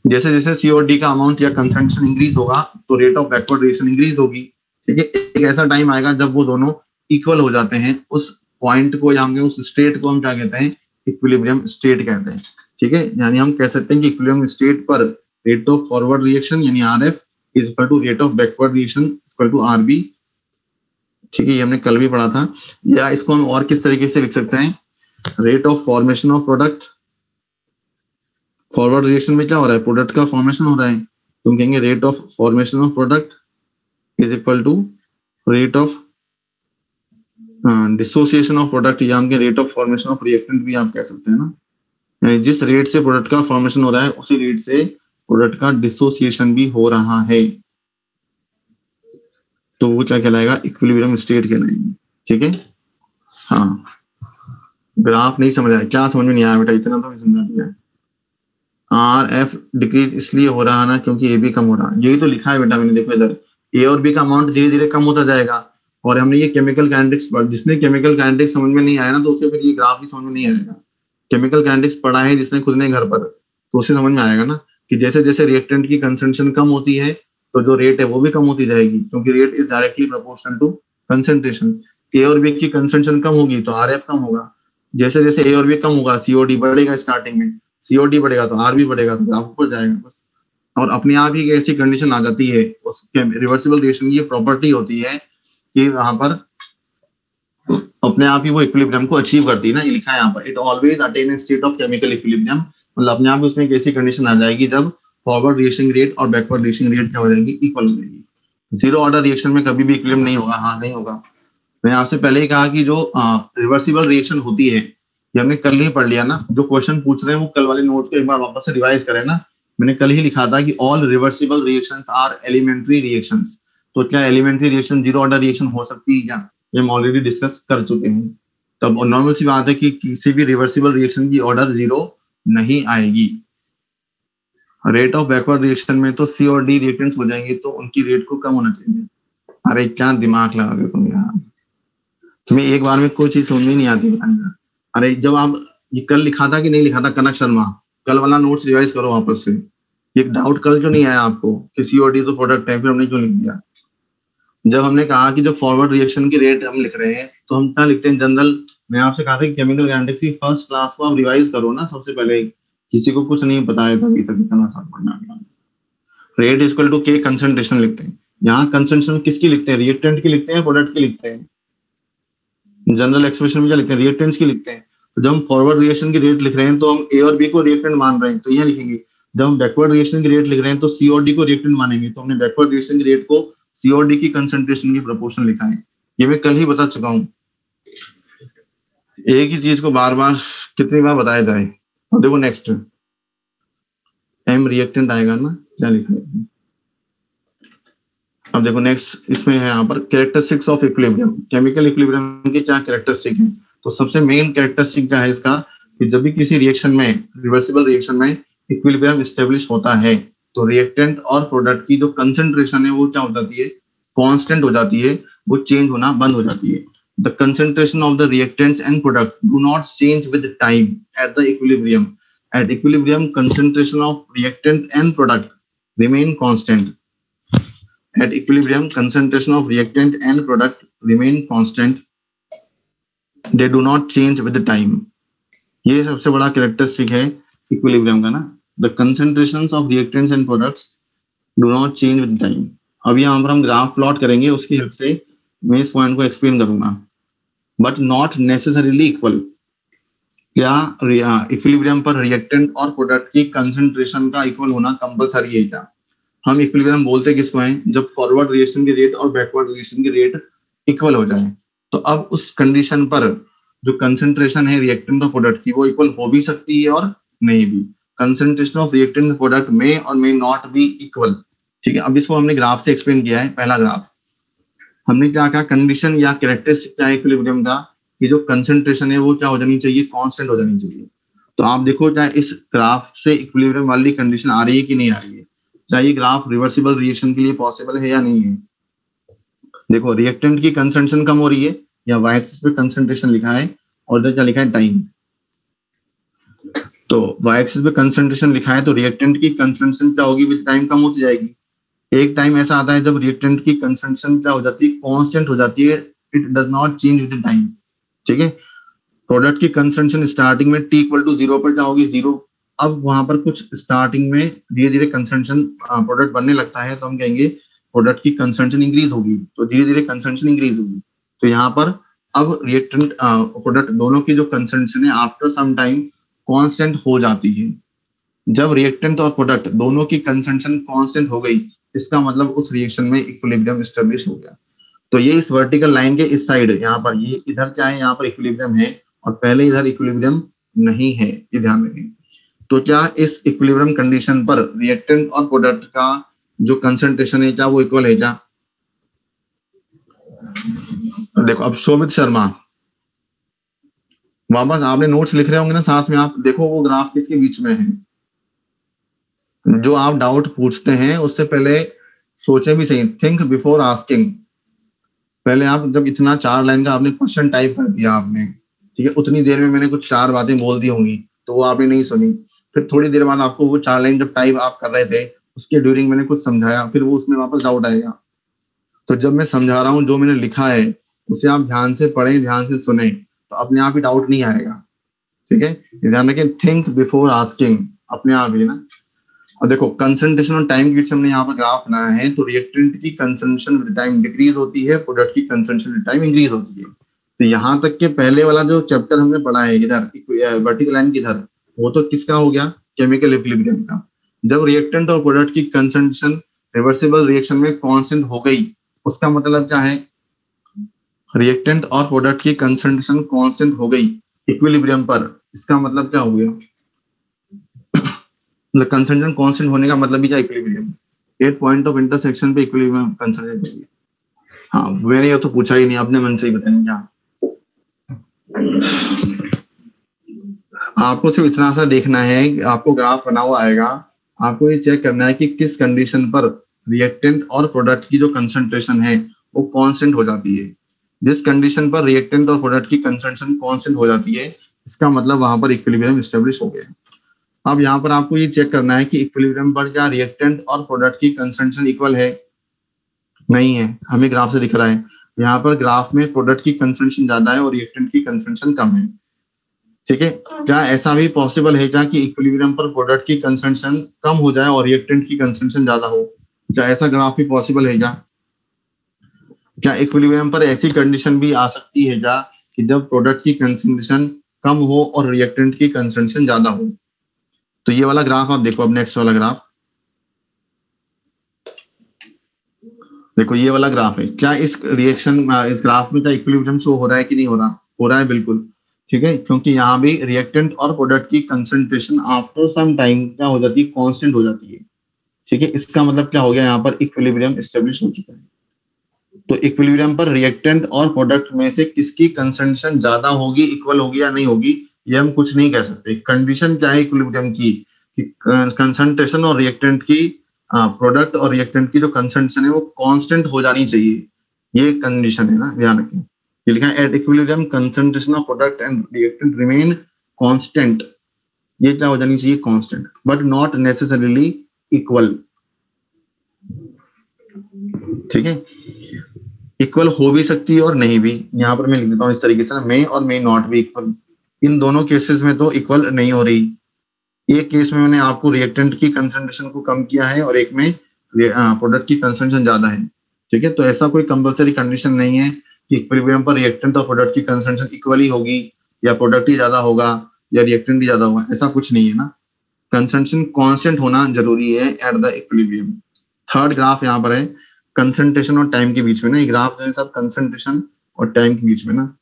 जैसे जैसे सी और डी का अमाउंट या कंसंट्रेशन इंक्रीज होगा तो rate of backward reaction increase होगी। ठीक है, एक ऐसा टाइम आएगा जब वो दोनों इक्वल हो जाते हैं, उस पॉइंट को या उस स्टेट को हम क्या कहते हैं, इक्विलिब्रियम स्टेट कहते हैं। ठीक है, यानी हम कह सकते हैं कि इक्विलिब्रियम स्टेट पर रेट ऑफ फॉरवर्ड रिएक्शन यानी R F is equal to rate of backward reaction equal to R B. ठीक है, ये हमने कल भी पढ़ा था। या इसको हम और किस तरीके से लिख सकते हैं, rate of formation of product, forward reaction में क्या हो रहा है, प्रोडक्ट का फॉर्मेशन हो रहा है, तो हम कहेंगे rate of formation of product is equal to rate of dissociation of product, या हम rate of formation of reactant भी आप कह सकते हैं ना। जिस रेट से प्रोडक्ट का फॉर्मेशन हो रहा है उसी रेट से प्रोडक्ट का डिसोसिएशन भी हो रहा है, तो वो क्या कहलाएगा, इक्विलिब्रियम स्टेट कहलाएंगे। ठीक है, हाँ ग्राफ नहीं समझ आया, क्या समझ में नहीं आया बेटा, इतना तो समझा दिया। आर एफ डिक्रीज इसलिए हो रहा है ना क्योंकि ए बी कम हो रहा है, यही तो लिखा है बेटा मैंने, देखो इधर ए और बी का अमाउंट धीरे धीरे कम होता जाएगा, और हमने ये केमिकल काइनेटिक्स जिसने केमिकल काइनेटिक्स समझ में नहीं आया ना तो उसे फिर ये ग्राफ भी समझ में नहीं आएगा। केमिकल काइनेटिक्स पढ़ा है जिसने खुद ने घर पर, तो उसे समझ में आएगा ना कि जैसे जैसे रिएक्टेंट की कंसंट्रेशन कम होती है तो जो रेट है वो भी कम होती जाएगी, क्योंकि rate is directly proportional to concentration. A और बी की कंसंट्रेशन कम होगी तो आर एफ कम होगा, जैसे जैसे ए और बी कम होगा सीओडी बढ़ेगा, स्टार्टिंग में सीओडी बढ़ेगा तो आर भी बढ़ेगा, तो ग्राफ ऊपर जाएगा बस। और अपने आप ही ऐसी कंडीशन आ जाती है, उसके रिवर्सिबल रिएक्शन की प्रॉपर्टी होती है कि वहां पर अपने आप ही वो इक्विलिब्रियम को अचीव करती है ना, ये लिखा है यहाँ पर, it always attain A state of chemical equilibrium, मतलब अपने आप ही उसमें एक ऐसी कंडीशन आ जाएगी जब फॉरवर्ड रिएक्शन रेट और बैकवर्ड रिएक्शन रेट क्या हो जाएगी, इक्वल हो जाएगी। जीरो ऑर्डर रिएक्शन में कभी भी इक्विलिब्रियम नहीं होगा, हाँ नहीं होगा। मैंने आपसे पहले ही कहा कि जो रिवर्सिबल रिएक्शन होती है, ये हमने कल ही पढ़ लिया ना, जो क्वेश्चन पूछ रहे हैं वो कल वाले नोट्स को एक बार वापस से रिवाइज करें ना। मैंने कल ही लिखा था कि all reversible reactions are elementary reactions. तो क्या elementary reaction zero order reaction हो सकती है क्या, ये हम ऑलरेडी डिस्कस कर चुके हैं। तब नॉर्मल सी बात है कि किसी भी रिवर्सिबल रिएक्शन की ऑर्डर जीरो नहीं आएगी। रेट ऑफ बैकवर्ड रिएक्शन में तो सी और डी रिएक्टेंट्स हो जाएंगे, तो उनकी रेट को कम होना चाहिए। अरे क्या दिमाग लगा रहे हो तुम यार, तुम्हें एक बार में कोई चीज समझ में नहीं आती। अरे जब आप ये कल लिखा था कि नहीं लिखा था कनक शर्मा, कल वाला नोट्स रिवाइज करो वापस से। ये डाउट कल क्यों नहीं आया आपको कि सीओडी तो प्रोडक्ट है, फिर हमने क्यों लिख दिया। जब हमने कहा कि जो फॉरवर्ड रिएक्शन की रेट हम लिख रहे हैं तो हम क्या लिखते हैं जनरल, मैं आपसे कहा था कि केमिकल काइनेटिक्स की फर्स्ट क्लास को आप रिवाइज करो ना सबसे पहले, किसी को कुछ नहीं पता है अभी तक इतना सा पढ़ना। रेट इज इक्वल टू के कंसंट्रेशन लिखते हैं, यहाँ कंसंट्रेशन किसकी लिखते हैं, रिएक्टेंट की लिखते हैं, प्रोडक्ट की लिखते हैं। जनरल एक्सप्रेशन में क्या लिखते हैं, रिएक्टेंट्स की लिखते हैं। तो जब हम फॉरवर्ड रिएक्शन की रेट लिख रहे हैं तो हम ए और बी को रिएक्टेंट मान रहे हैं, तो यहाँ लिखेंगे। जब हम बैकवर्ड रिएक्शन की रेट लिख रहे हैं तो सी और डी को रिएक्टेंट मानेंगे, तो हमने बैकवर्ड रिएक्शन की रेट को सी और डी की कंसंट्रेशन की प्रोपोर्शन लिखा है। ये मैं कल ही बता चुका हूँ, एक ही चीज को बार बार कितनी बार बताया जाए। अब देखो नेक्स्ट एम रिएक्टेंट आएगा ना, क्या लिखा है। अब देखो नेक्स्ट इसमें है यहाँ पर characteristics of equilibrium, chemical equilibrium की क्या कैरेक्टरिस्टिक है। तो सबसे मेन कैरेक्टरिस्टिक क्या है इसका कि जब भी किसी रिएक्शन में, रिवर्सिबल रिएक्शन में इक्विलिब्रियम एस्टेब्लिश होता है तो रिएक्टेंट और प्रोडक्ट की जो कंसंट्रेशन है वो क्या हो जाती है, कांस्टेंट हो जाती है, वो चेंज होना बंद हो जाती है। The concentration of the reactants and products do not change with time at the equilibrium. Eight equilibrium concentration of reactant and product remain constant. At equilibrium, concentration of reactant and product remain constant. They do not change with the time. ये सबसे बड़ा characteristic है equilibrium का ना, the concentrations of reactants and products do not change with time. अब यहाँ पर हम ग्राफ प्लॉट करेंगे, उसकी हेल्प से मैं इस पॉइंट को एक्सप्लेन करूंगा। बट नॉट नेसेसरीली इक्वल, क्या इक्विलिब्रियम पर रिएक्टेंट और प्रोडक्ट की कंसंट्रेशन का इक्वल होना कंपलसरी है क्या। हम इक्विलिब्रियम बोलते किसको हैं, जब फॉरवर्ड रिएक्शन की रेट और बैकवर्ड रिएक्शन की रेट इक्वल हो जाए। तो अब उस कंडीशन पर जो कंसंट्रेशन है रिएक्टेंट और प्रोडक्ट की वो इक्वल हो भी सकती है और नहीं भी। कंसंट्रेशन ऑफ रिएक्टेंट प्रोडक्ट में और मे नॉट बी इक्वल, ठीक है। अब इसको हमने ग्राफ से एक्सप्लेन किया है। पहला ग्राफ हमने क्या कहा, कंडीशन या कैरेक्टरिस्टिक क्या है इक्विलिब्रियम का, कि जो कंसंट्रेशन है वो क्या हो जानी चाहिए, कांस्टेंट हो जानी चाहिए। तो आप देखो चाहे इस ग्राफ से इक्विलिब्रियम वाली कंडीशन आ रही है कि नहीं आ रही है, चाहे ये ग्राफ रिवर्सिबल रिएक्शन के लिए पॉसिबल है या नहीं है। देखो रिएक्टेंट की कंसंट्रेशन कम हो रही है, या वाई एक्सिस पे कंसंट्रेशन लिखा है और इधर क्या लिखा है, टाइम। तो वाई एक्सिस पे कंसंट्रेशन लिखा है तो रिएक्टेंट की कंसंट्रेशन क्या होगी, विद टाइम कम होती जाएगी। एक टाइम ऐसा आता है जब रिएक्टेंट की कंसंट्रेशन क्या हो जाती है, कांस्टेंट हो जाती है, it does not change with time, ठीक है। प्रोडक्ट की कंसंट्रेशन स्टार्टिंग में टी इक्वल टू 0 पर क्या होगी, 0। अब वहां पर कुछ स्टार्टिंग में धीरे धीरे कंसंट्रेशन प्रोडक्ट बनने लगता है, तो हम कहेंगे प्रोडक्ट की कंसंट्रेशन इंक्रीज होगी, तो धीरे धीरे कंसंट्रेशन इंक्रीज होगी। तो यहाँ पर अब रिएक्टेंट प्रोडक्ट दोनों की जो कंसंट्रेशन है आफ्टर सम टाइम कांस्टेंट हो जाती है। जब रिएक्टेंट और प्रोडक्ट दोनों की कंसंट्रेशन कांस्टेंट हो गई, इसका मतलब उस रिएक्शन में इक्विलिब्रियम एस्टेब्लिश हो गया। तो ये इस वर्टिकल लाइन के इस साइड, यहाँ पर ये इधर क्या है, यहाँ पर इक्विलिब्रियम है और पहले इधर इक्विलिब्रियम नहीं है, ये ध्यान रखें। तो क्या इस इक्विलिब्रियम कंडीशन पर रिएक्टेंट और प्रोडक्ट का जो कंसंट्रेशन है क्या वो इक्वल है क्या। देखो अब शोभित शर्मा, वापस आपने नोट्स लिख रहे होंगे ना साथ में, आप देखो वो ग्राफ किसके बीच में है। जो आप डाउट पूछते हैं उससे पहले सोचे भी सही, थिंक बिफोर आस्किंग। पहले आप जब इतना 4 लाइन का आपने क्वेश्चन टाइप कर दिया आपने, ठीक है, उतनी देर में मैंने कुछ 4 बातें बोल दी होंगी तो वो आपने नहीं सुनी। फिर थोड़ी देर बाद आपको वो 4 लाइन जब टाइप आप कर रहे थे उसके ड्यूरिंग मैंने कुछ समझाया, फिर वो उसमें वापस डाउट आएगा। तो जब मैं समझा रहा हूँ जो मैंने लिखा है उसे आप ध्यान से पढ़ें, ध्यान से सुने, तो अपने आप ही डाउट नहीं आएगा, ठीक है। ध्यान रखें, थिंक बिफोर आस्किंग, अपने आप ही ना। और देखो कंसंट्रेशन और टाइम की हमने यहाँ पर ग्राफ बनाया है, तो रिएक्टेंट की कंसंट्रेशन विद टाइम डिक्रीज होती है, प्रोडक्ट की कंसंट्रेशन विद टाइम इंक्रीज होती है। तो यहाँ तक के पहले वाला जो चैप्टर हमने पढ़ा है इधर वर्टिकल लाइन की इधर, वो तो किसका हो गया, केमिकल इक्विलिब्रियम का। जब रिएक्टेंट और प्रोडक्ट की कंसंट्रेशन रिवर्सिबल रिएक्शन में कांस्टेंट हो गई, उसका मतलब क्या है, रिएक्टेंट और प्रोडक्ट की कंसंट्रेशन कांस्टेंट हो गई इक्विलिब्रियम पर, इसका मतलब क्या हो गया, कंसंट्रेशन कांस्टेंट होने का मतलब भी क्या, equilibrium. At point of intersection पे इक्विलिब्रियम कंसंट्रेशन होगी। हाँ, मैंने ये तो पूछा ही नहीं, आपने मन से ही बताया क्या। आपको सिर्फ इतना सा देखना है, आपको ग्राफ बना हुआ आएगा, आपको ये चेक करना है कि किस कंडीशन पर रिएक्टेंट और प्रोडक्ट की जो कंसंट्रेशन है वो कांस्टेंट हो जाती है। जिस कंडीशन पर रिएक्टेंट और प्रोडक्ट की कंसंट्रेशन कांस्टेंट हो जाती है, इसका मतलब वहां पर इक्विलिब्रियम एस्टेब्लिश हो गया। अब यहाँ पर आपको ये चेक करना है कि इक्विलिब्रियम पर क्या रिएक्टेंट और प्रोडक्ट की कंसंट्रेशन इक्वल है, नहीं है, हमें ग्राफ से दिख रहा है। यहाँ पर ग्राफ में प्रोडक्ट की कंसंट्रेशन ज्यादा है और रिएक्टेंट की कंसंट्रेशन कम है। ठीक है, क्या ऐसा भी पॉसिबल है क्या कि इक्विलिब्रियम पर प्रोडक्ट की कंसंट्रेशन कम हो जाए और रिएक्टेंट की कंसंट्रेशन ज्यादा हो, क्या ऐसा ग्राफ भी पॉसिबल है क्या? क्या इक्विलिब्रियम पर ऐसी कंडीशन भी आ सकती है क्या कि जब प्रोडक्ट की कंसंट्रेशन कम हो और रिएक्टेंट की कंसंट्रेशन ज्यादा हो? तो ये वाला ग्राफ आप देखो, अब नेक्स्ट वाला ग्राफ देखो, ये वाला ग्राफ है। क्या इस ग्राफ में क्या इक्विलिब्रियम शो हो रहा है कि नहीं हो रहा? हो रहा है बिल्कुल। ठीक है, क्योंकि यहाँ भी रिएक्टेंट और प्रोडक्ट की कंसंट्रेशन आफ्टर सम टाइम क्या हो जाती है, कांस्टेंट हो जाती है। ठीक है, इसका मतलब क्या हो गया, यहाँ पर इक्विलिब्रियम एस्टेब्लिश हो चुका है। तो इक्विलिब्रियम पर रिएक्टेंट और प्रोडक्ट में से किसकी कंसंट्रेशन ज्यादा होगी, इक्वल होगी या नहीं होगी, ये हम कुछ नहीं कह सकते। कंडीशन क्या है इक्विलिब्रियम की, कंसंट्रेशन और रिएक्टेंट की, प्रोडक्ट और रिएक्टेंट की जो कंसंट्रेशन है वो कांस्टेंट हो जानी चाहिए, ये कंडीशन है ना, ध्यान रखें। ये लिखा है at equilibrium concentration of product and reactant remain constant, ये क्या हो जानी चाहिए, constant, but not necessarily equal. ठीक है, इक्वल हो भी सकती है और नहीं भी। यहाँ पर मैं लिख देता हूँ इस तरीके से, मे और मे नॉट भी इक्वल। इन दोनों केसेस में तो इक्वल नहीं हो रही। एक केस में मैंने आपको रिएक्टेंट की कंसंट्रेशन को कम किया है और एक में प्रोडक्ट की कंसंट्रेशन ज्यादा है। ठीक है, तो ऐसा कोई कंपलसरी कंडीशन नहीं है कि इक्विलिब्रियम पर रिएक्टेंट और प्रोडक्ट की कंसंट्रेशन इक्वली होगी या प्रोडक्ट ही ज्यादा होगा या रिएक्टेंट ही ज्यादा होगा, ऐसा कुछ नहीं है ना। कंसंट्रेशन कांस्टेंट होना जरूरी है at the equilibrium. Third graph यहाँ पर है कंसंट्रेशन और टाइम के बीच में ना, ये ग्राफ है सब कंसंट्रेशन और टाइम के बीच में ना।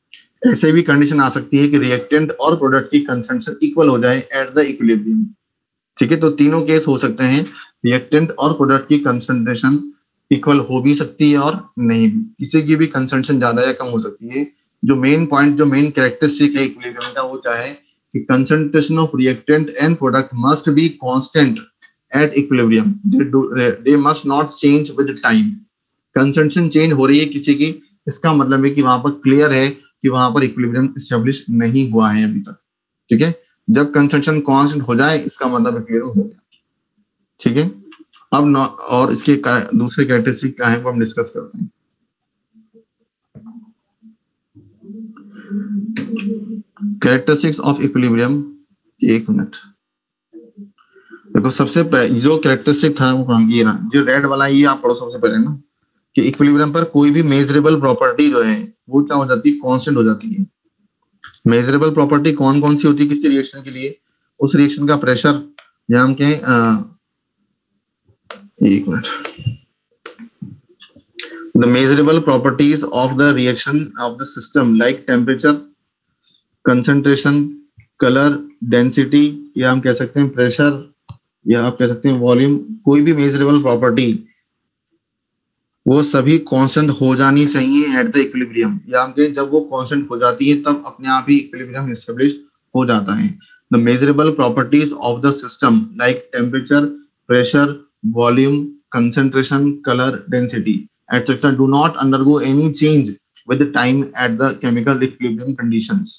ऐसे भी कंडीशन आ सकती है कि रिएक्टेंट और प्रोडक्ट की कंसंट्रेशन इक्वल हो जाए एट द इक्विलिब्रियम। ठीक है, तो तीनों केस हो सकते हैं, रिएक्टेंट और प्रोडक्ट की कंसंट्रेशन इक्वल हो भी सकती है और नहीं भी, किसी की भी कंसंट्रेशन ज्यादा या कम हो सकती है। जो मेन पॉइंट, जो मेन कैरेक्टरिस्टिक है इक्विलिब्रियम का, वो क्या है कि concentration of reactant and product must be constant at equilibrium, they must not change with time. Concentration change हो रही है किसी की, इसका मतलब है कि वहां पर क्लियर है कि वहां पर इक्विलिब्रियम एस्टेब्लिश नहीं हुआ है अभी तक। ठीक है, जब कंसंट्रेशन कांस्टेंट हो जाए इसका मतलब इक्विलिब्रियम हो गया। ठीक है, अब और इसके दूसरे कैरेक्टरिस्टिक क्या है वो हम डिस्कस करते हैं। कैरेक्टरिस्टिक्स ऑफ इक्विलिब्रियम, एक मिनट देखो, सबसे जो कैरेक्टरिस्टिक था वो ये ना, जो रेड वाला ये आप पढ़ो सबसे पहले ना, कि इक्विलिब्रियम पर कोई भी मेजरेबल प्रॉपर्टी जो है वो क्या हो जाती है, कांस्टेंट हो जाती है। मेजरेबल प्रॉपर्टी कौन कौन सी होती है किसी रिएक्शन के लिए, उस रिएक्शन का प्रेशर, या हम कहें एक minute, the measurable properties of the reaction of the system like temperature, concentration, colour, density, या हम कह सकते हैं प्रेशर, या आप कह सकते हैं वॉल्यूम, कोई भी मेजरेबल प्रॉपर्टी वो सभी कांस्टेंट हो जानी चाहिए एट द इक्विलिब्रियम, या हम कहें जब वो कांस्टेंट हो जाती है तब अपने आप ही इक्विलिब्रियम एस्टेब्लिश हो जाता है। The measurable properties of the system like temperature, pressure, volume, concentration, colour, density etcetera do not undergo any change with time at the chemical equilibrium conditions.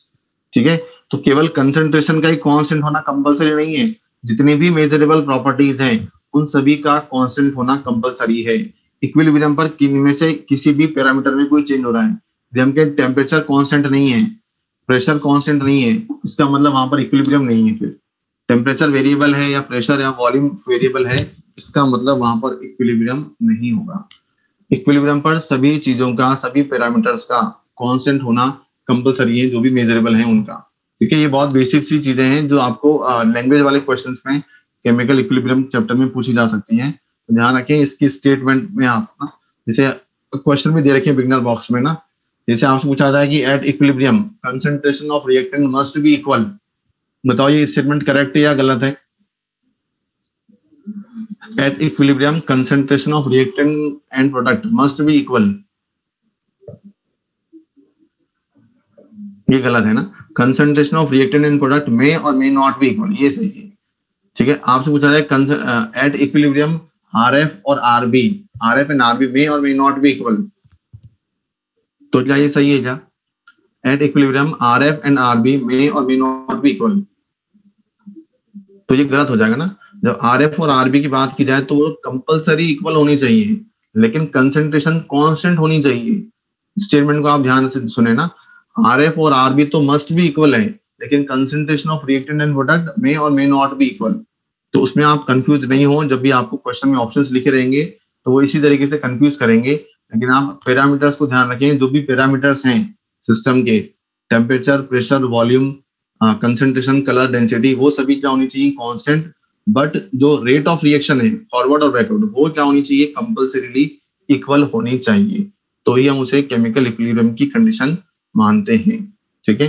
ठीक है, तो केवल कंसंट्रेशन का ही कांस्टेंट होना कंपलसरी नहीं है, जितने भी मेजरेबल प्रॉपर्टीज हैं उन सभी का कांस्टेंट होना कंपलसरी है। इक्विलिब्रियम पर किनमें से किसी भी पैरामीटर में कोई चेंज हो रहा है, हम के टेम्परेचर कांस्टेंट नहीं है, प्रेशर कांस्टेंट नहीं है, इसका मतलब वहां पर इक्विलिब्रियम नहीं है। फिर टेम्परेचर वेरिएबल है या प्रेशर या वॉल्यूम वेरिएबल है, इसका मतलब वहां पर इक्विलिब्रियम नहीं होगा। इक्विलिब्रियम पर सभी चीजों का, सभी पैरामीटर्स का कांस्टेंट होना कंपलसरी है जो भी मेजरेबल है उनका। ठीक है, ये बहुत बेसिक सी चीजें हैं जो आपको लैंग्वेज वाले क्वेश्चंस में केमिकल इक्विलिब्रियम चैप्टर में पूछी जा सकती हैं। तो ध्यान रखें इसकी स्टेटमेंट में आप ना, जैसे क्वेश्चन भी दे रखे हैं बिगनर बॉक्स में ना, जैसे आपसे पूछा जाता है कि at equilibrium concentration of reactant must be equal. बताओ ये स्टेटमेंट करेक्ट है या गलत है? At equilibrium concentration of reactant and product must be equal, ये गलत है ना। Concentration of reactant and product may और मे नॉट बी इक्वल, ये सही है। ठीक है, आपसे पूछा जाए एट इक्विलिब्रियम आरएफ और RB, RF and RB may और मे नॉट बी इक्वल, तो क्या ये सही है क्या? At equilibrium RF and RB may और मे नॉट बी इक्वल, तो ये गलत हो जाएगा ना। जब आरएफ और आरबी की बात की जाए तो वो कंपलसरी इक्वल होनी चाहिए, लेकिन कंसंट्रेशन कांस्टेंट होनी चाहिए। स्टेटमेंट को आप ध्यान से सुने ना, आरएफ और आरबी तो मस्ट भी इक्वल है, लेकिन concentration of reactant and product may और मे नॉट बी इक्वल। तो उसमें आप कंफ्यूज नहीं हो, जब भी आपको क्वेश्चन में ऑप्शंस लिखे रहेंगे तो वो इसी तरीके से कंफ्यूज करेंगे। लेकिन आप पैरामीटर्स को ध्यान रखें, जो भी पैरामीटर्स हैं सिस्टम के, temperature, pressure, volume, concentration, colour, density, वो सभी क्या होनी चाहिए? कांस्टेंट। बट जो रेट ऑफ रिएक्शन है फॉरवर्ड और बैकवर्ड, वो क्या होनी चाहिए? कंपल्सरीली इक्वल होनी चाहिए, तो ही हम उसे केमिकल इक्विलिब्रियम की कंडीशन मानते हैं। ठीक है,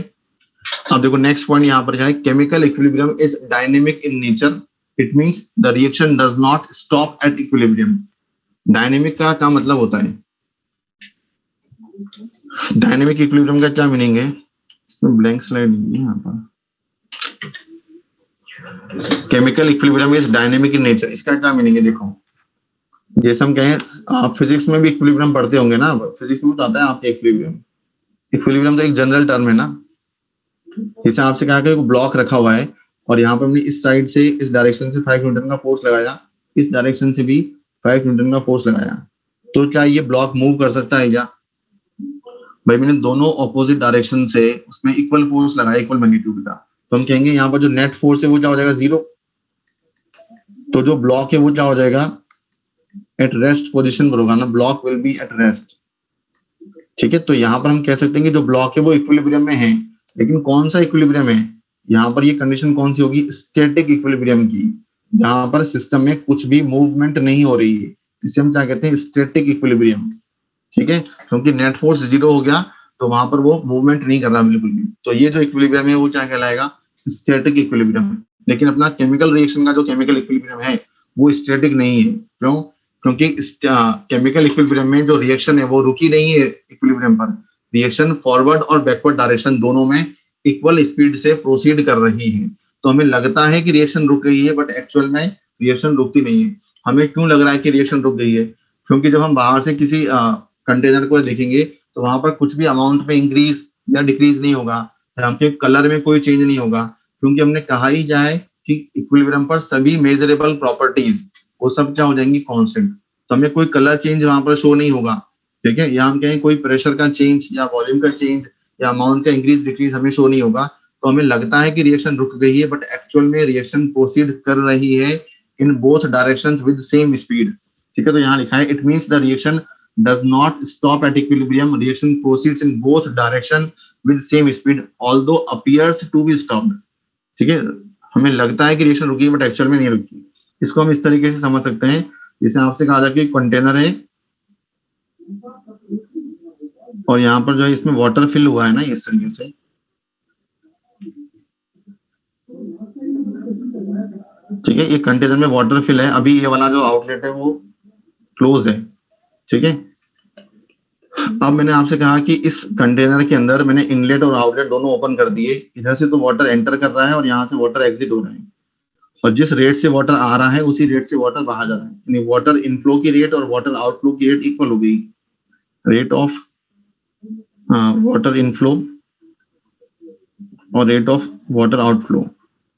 अब देखो नेक्स्ट पॉइंट यहाँ पर क्या है, chemical equilibrium is dynamic in nature, it means the reaction does not stop at equilibrium. Dynamic का क्या मतलब होता है? डायनेमिक इक्विलिब्रियम का क्या मीनिंग है? इसमें ब्लैंक स्लाइड नहीं है यहाँ पर। Chemical equilibrium is dynamic in nature, इसका क्या मीनिंग है? देखो, जैसे हम कहें, आप फिजिक्स में भी इक्विलिब्रियम पढ़ते होंगे ना, फिजिक्स में बताता है आपके इक्विलिब्रियम। इक्विलिब्रियम तो एक जनरल टर्म है ना। जैसे आपसे कहा कि ब्लॉक रखा हुआ है और यहाँ पर हमने इस साइड से इस डायरेक्शन से 5 न्यूटन का फोर्स लगाया, इस डायरेक्शन से भी 5 न्यूटन का फोर्स लगाया, तो क्या ये ब्लॉक मूव कर सकता है क्या? भाई मैंने दोनों ऑपोजिट डायरेक्शन से उसमें इक्वल फोर्स लगाया, इक्वल मैग्नीट्यूड का, तो हम कहेंगे यहाँ पर जो नेट फोर्स है वो क्या हो जाएगा? 0। तो जो ब्लॉक है वो क्या हो जाएगा? एट रेस्ट पोजिशन पर होगा ना, block will be at rest. ठीक है, तो यहाँ पर हम कह सकते हैं कि जो ब्लॉक है वो इक्विलिब्रियम में है, लेकिन कौन सा इक्विलिब्रियम है? यहाँ पर ये कंडीशन कौन सी होगी? स्टैटिक इक्विलिब्रियम की, जहां पर सिस्टम में कुछ भी मूवमेंट नहीं हो रही है, इसे हम क्या कहते हैं? Static equilibrium. ठीक है, क्योंकि नेट फोर्स 0 हो गया तो वहां पर वो मूवमेंट नहीं कर रहा बिल्कुल भी, तो ये जो इक्विलिब्रियम है वो क्या कहलाएगा? Static equilibrium. लेकिन अपना केमिकल रिएक्शन का जो केमिकल इक्विलिब्रियम है वो स्टैटिक नहीं है। क्यों? क्योंकि केमिकल इक्विलिब्रियम में जो रिएक्शन है वो रुकी नहीं है इक्विलिब्रियम पर, रिएक्शन फॉरवर्ड और बैकवर्ड डायरेक्शन दोनों में इक्वल स्पीड से प्रोसीड कर रही है। तो हमें लगता है कि रिएक्शन रुक गई है, बट एक्चुअल में रिएक्शन रुकती नहीं है। हमें क्यों लग रहा है कि रिएक्शन रुक गई है? क्योंकि जब हम बाहर से किसी कंटेनर को देखेंगे तो वहां पर कुछ भी अमाउंट में इंक्रीज या डिक्रीज नहीं होगा, हमके कलर में कोई चेंज नहीं होगा, क्योंकि हमने कहा ही जाए कि इक्विलिब्रियम पर सभी मेजरेबल प्रॉपर्टीज वो सब क्या हो जाएंगी? कांस्टेंट। तो हमें कोई कलर चेंज वहां पर शो नहीं होगा। ठीक है, या हम कहें कोई प्रेशर का चेंज या वॉल्यूम का चेंज या अमाउंट का इंक्रीज डिक्रीज हमें शो नहीं होगा। तो हमें लगता है कि रिएक्शन रुक गई है, बट एक्चुअल में रिएक्शन प्रोसीड कर रही है in both directions with same speed. ठीक है, तो यहाँ लिखा है it means the reaction does not stop at equilibrium, reaction proceeds in both direction with same speed although appears to be stopped। ठीक है, हमें लगता है कि रिएक्शन रुकी बट एक्चुअल में नहीं रुकी। इसको हम इस तरीके से समझ सकते हैं, जैसे आपसे कहा था कि कंटेनर है और यहाँ पर जो है इसमें वाटर फिल हुआ है ना, इस तरीके से। ठीक है, ये कंटेनर में वाटर फिल है, अभी ये वाला जो आउटलेट है वो क्लोज है। ठीक है, अब मैंने आपसे कहा कि इस कंटेनर के अंदर मैंने इनलेट और आउटलेट दोनों ओपन कर दिए, इधर से तो वाटर एंटर कर रहा है और यहाँ से वाटर एग्जिट हो रहा है, और जिस रेट से वाटर आ रहा है उसी रेट से वाटर बाहर जा रहा है, यानी वाटर इनफ्लो की रेट और वाटर आउटफ्लो की रेट इक्वल हो गई। रेट ऑफ वाटर इनफ्लो और रेट ऑफ वाटर आउटफ्लो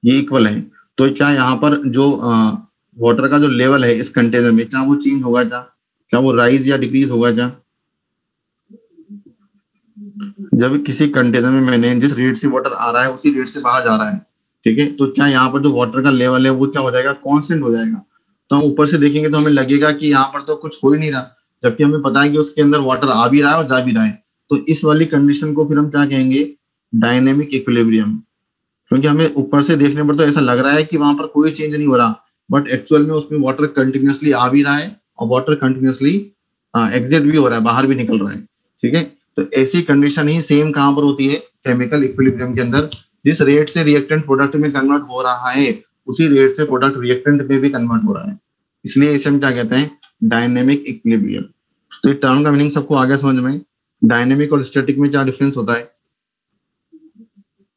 ये इक्वल है। तो क्या यहाँ पर जो वाटर का जो लेवल है इस कंटेनर में, क्या वो चेंज होगा? क्या वो राइज या डिक्रीज होगा? जब किसी कंटेनर में मैंने जिस रेट से वाटर आ रहा है उसी रेट से बाहर जा रहा है, ठीक है, तो क्या यहाँ पर जो वाटर का लेवल है वो क्या हो जाएगा? कांस्टेंट हो जाएगा। तो हम ऊपर से देखेंगे तो हमें लगेगा कि यहाँ पर तो कुछ हो ही नहीं रहा, जबकि हमें पता है कि उसके अंदर वाटर आ भी रहा है और जा भी रहा है। तो इस वाली कंडीशन को फिर हम क्या कहेंगे, डायनेमिक इक्विलिब्रियम। क्योंकि हमें ऊपर से देखने पर तो ऐसा लग रहा है कि वहां पर कोई चेंज नहीं हो रहा, बट एक्चुअल में उसमें वाटर कंटिन्यूअसली आ भी रहा है और वाटर कंटिन्यूअसली एग्जिट भी हो रहा है, बाहर भी निकल रहा है। ठीक है, तो ऐसी कंडीशन ही सेम कहां पर होती है, केमिकल इक्विलिब्रियम के अंदर। जिस रेट से रिएक्टेंट प्रोडक्ट में कन्वर्ट हो रहा है उसी रेट से प्रोडक्ट रिएक्टेंट में भी कन्वर्ट हो रहा है, इसलिए इसे हम क्या कहते हैं, डायनेमिक इक्विलिब्रियम। तो ये टर्म का मीनिंग सबको आ गया समझ में? डायनेमिक और स्टैटिक में क्या डिफरेंस होता है?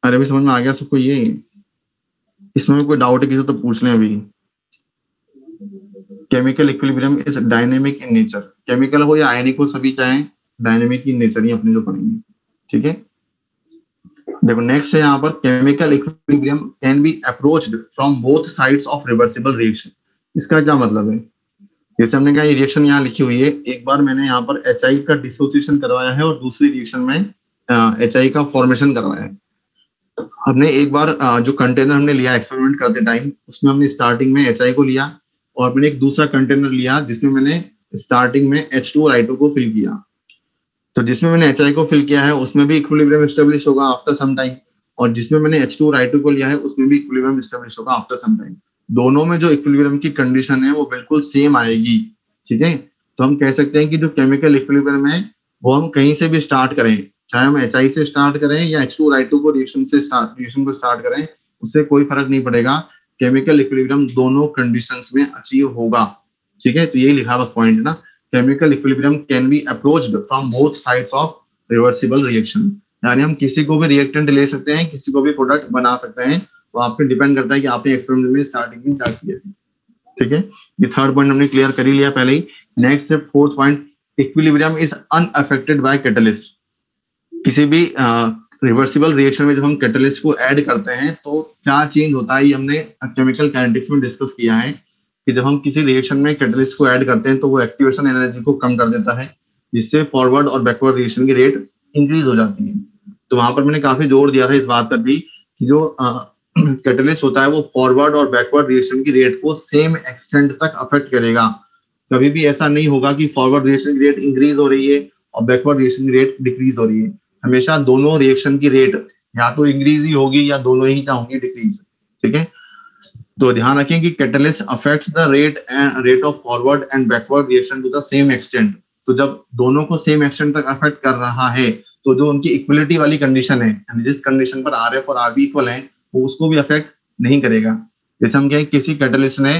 अरे अभी समझ में आ गया सबको ये? इसमें भी कोई डाउट है किसी तो पूछ लें अभी। Chemical equilibrium is dynamic in nature, chemical हो या आयनिक हो सभी क्या है, डायनेमिक इन नेचर ही अपने जो पढ़ेंगे। ठीक है, देखो नेक्स्ट है यहाँ पर, chemical equilibrium can be approached from both sides of reversible reaction. इसका क्या मतलब है? जैसे हमने कहा ये रिएक्शन यहाँ लिखी हुई है, एक बार मैंने यहाँ पर HI का डिसोसिएशन करवाया है और दूसरी रिएक्शन में HI का फॉर्मेशन करवाया है। हमने एक बार जो कंटेनर हमने लिया एक्सपेरिमेंट करते टाइम, उसमें हमने स्टार्टिंग में HI को लिया और मैंने एक दूसरा कंटेनर लिया जिसमें मैंने स्टार्टिंग में H2 और I2 को फिल किया। तो जिसमें मैंने HI को फिल किया है उसमें भी इक्विलिब्रियम एस्टेब्लिश होगा आफ्टर सम टाइम, और जिसमें मैंने H2 और I2 को लिया है उसमें भी इक्विलिब्रियम एस्टेब्लिश होगा आफ्टर सम टाइम। दोनों में जो इक्विलिब्रियम की कंडीशन है वो बिल्कुल सेम आएगी। ठीक है, तो हम कह सकते हैं कि जो केमिकल इक्विलिब्रियम है वो हम कहीं से भी स्टार्ट करें, चाहे हम HI से स्टार्ट करें या H2 और I2 को रिएक्शन को स्टार्ट करें, उससे कोई फर्क नहीं पड़ेगा, केमिकल इक्विलिब्रियम दोनों कंडीशंस में अचीव होगा। ठीक है, तो यही लिखा बस पॉइंट ना, chemical equilibrium can be approached from both sides of reversible reaction. यानी हम किसी को भी रिएक्टेंट ले सकते हैं, किसी को भी प्रोडक्ट बना सकते हैं, तो आप पे डिपेंड करता है कि आपने एक्सपेरिमेंट में स्टार्टिंग में क्या किया है। ठीक है, ये थर्ड पॉइंट हमने क्लियर कर ही लिया पहले ही। नेक्स्ट है fourth point, equilibrium is unaffected bye catalyst. किसी भी रिवर्सिबल रिएक्शन में जब हम कैटलिस्ट को ऐड करते हैं तो क्या चेंज होता है, ये हमने केमिकल काइनेटिक्स में डिस्कस किया है कि जब हम किसी रिएक्शन में कैटलिस्ट को ऐड करते हैं तो वो एक्टिवेशन एनर्जी को कम कर देता है, जिससे फॉरवर्ड और बैकवर्ड रिएक्शन की रेट इंक्रीज हो जाती है। तो वहां पर मैंने काफी जोर दिया था इस बात पर भी कि जो कैटलिस्ट होता है वो फॉरवर्ड और बैकवर्ड रिएक्शन की रेट को सेम एक्सटेंट तक अफेक्ट करेगा। कभी भी ऐसा नहीं होगा कि फॉरवर्ड रिएक्शन की रेट इंक्रीज हो रही है और बैकवर्ड रिएक्शन की रेट डिक्रीज हो रही है। हमेशा दोनों रिएक्शन की रेट या तो इंक्रीज ही होगी या दोनों ही क्या होंगी, डिक्रीज। ठीक है, तो ध्यान रखें कि catalyst affects the rate of forward and backward reaction to the same extent. तो जब दोनों को सेम एक्सटेंट तक अफेक्ट कर रहा है तो जो उनकी इक्वलिटी वाली कंडीशन है, यानी जिस कंडीशन पर RF और RB इक्वल है, वो उसको भी अफेक्ट नहीं करेगा। जैसे हम कहें किसी कैटलिस्ट ने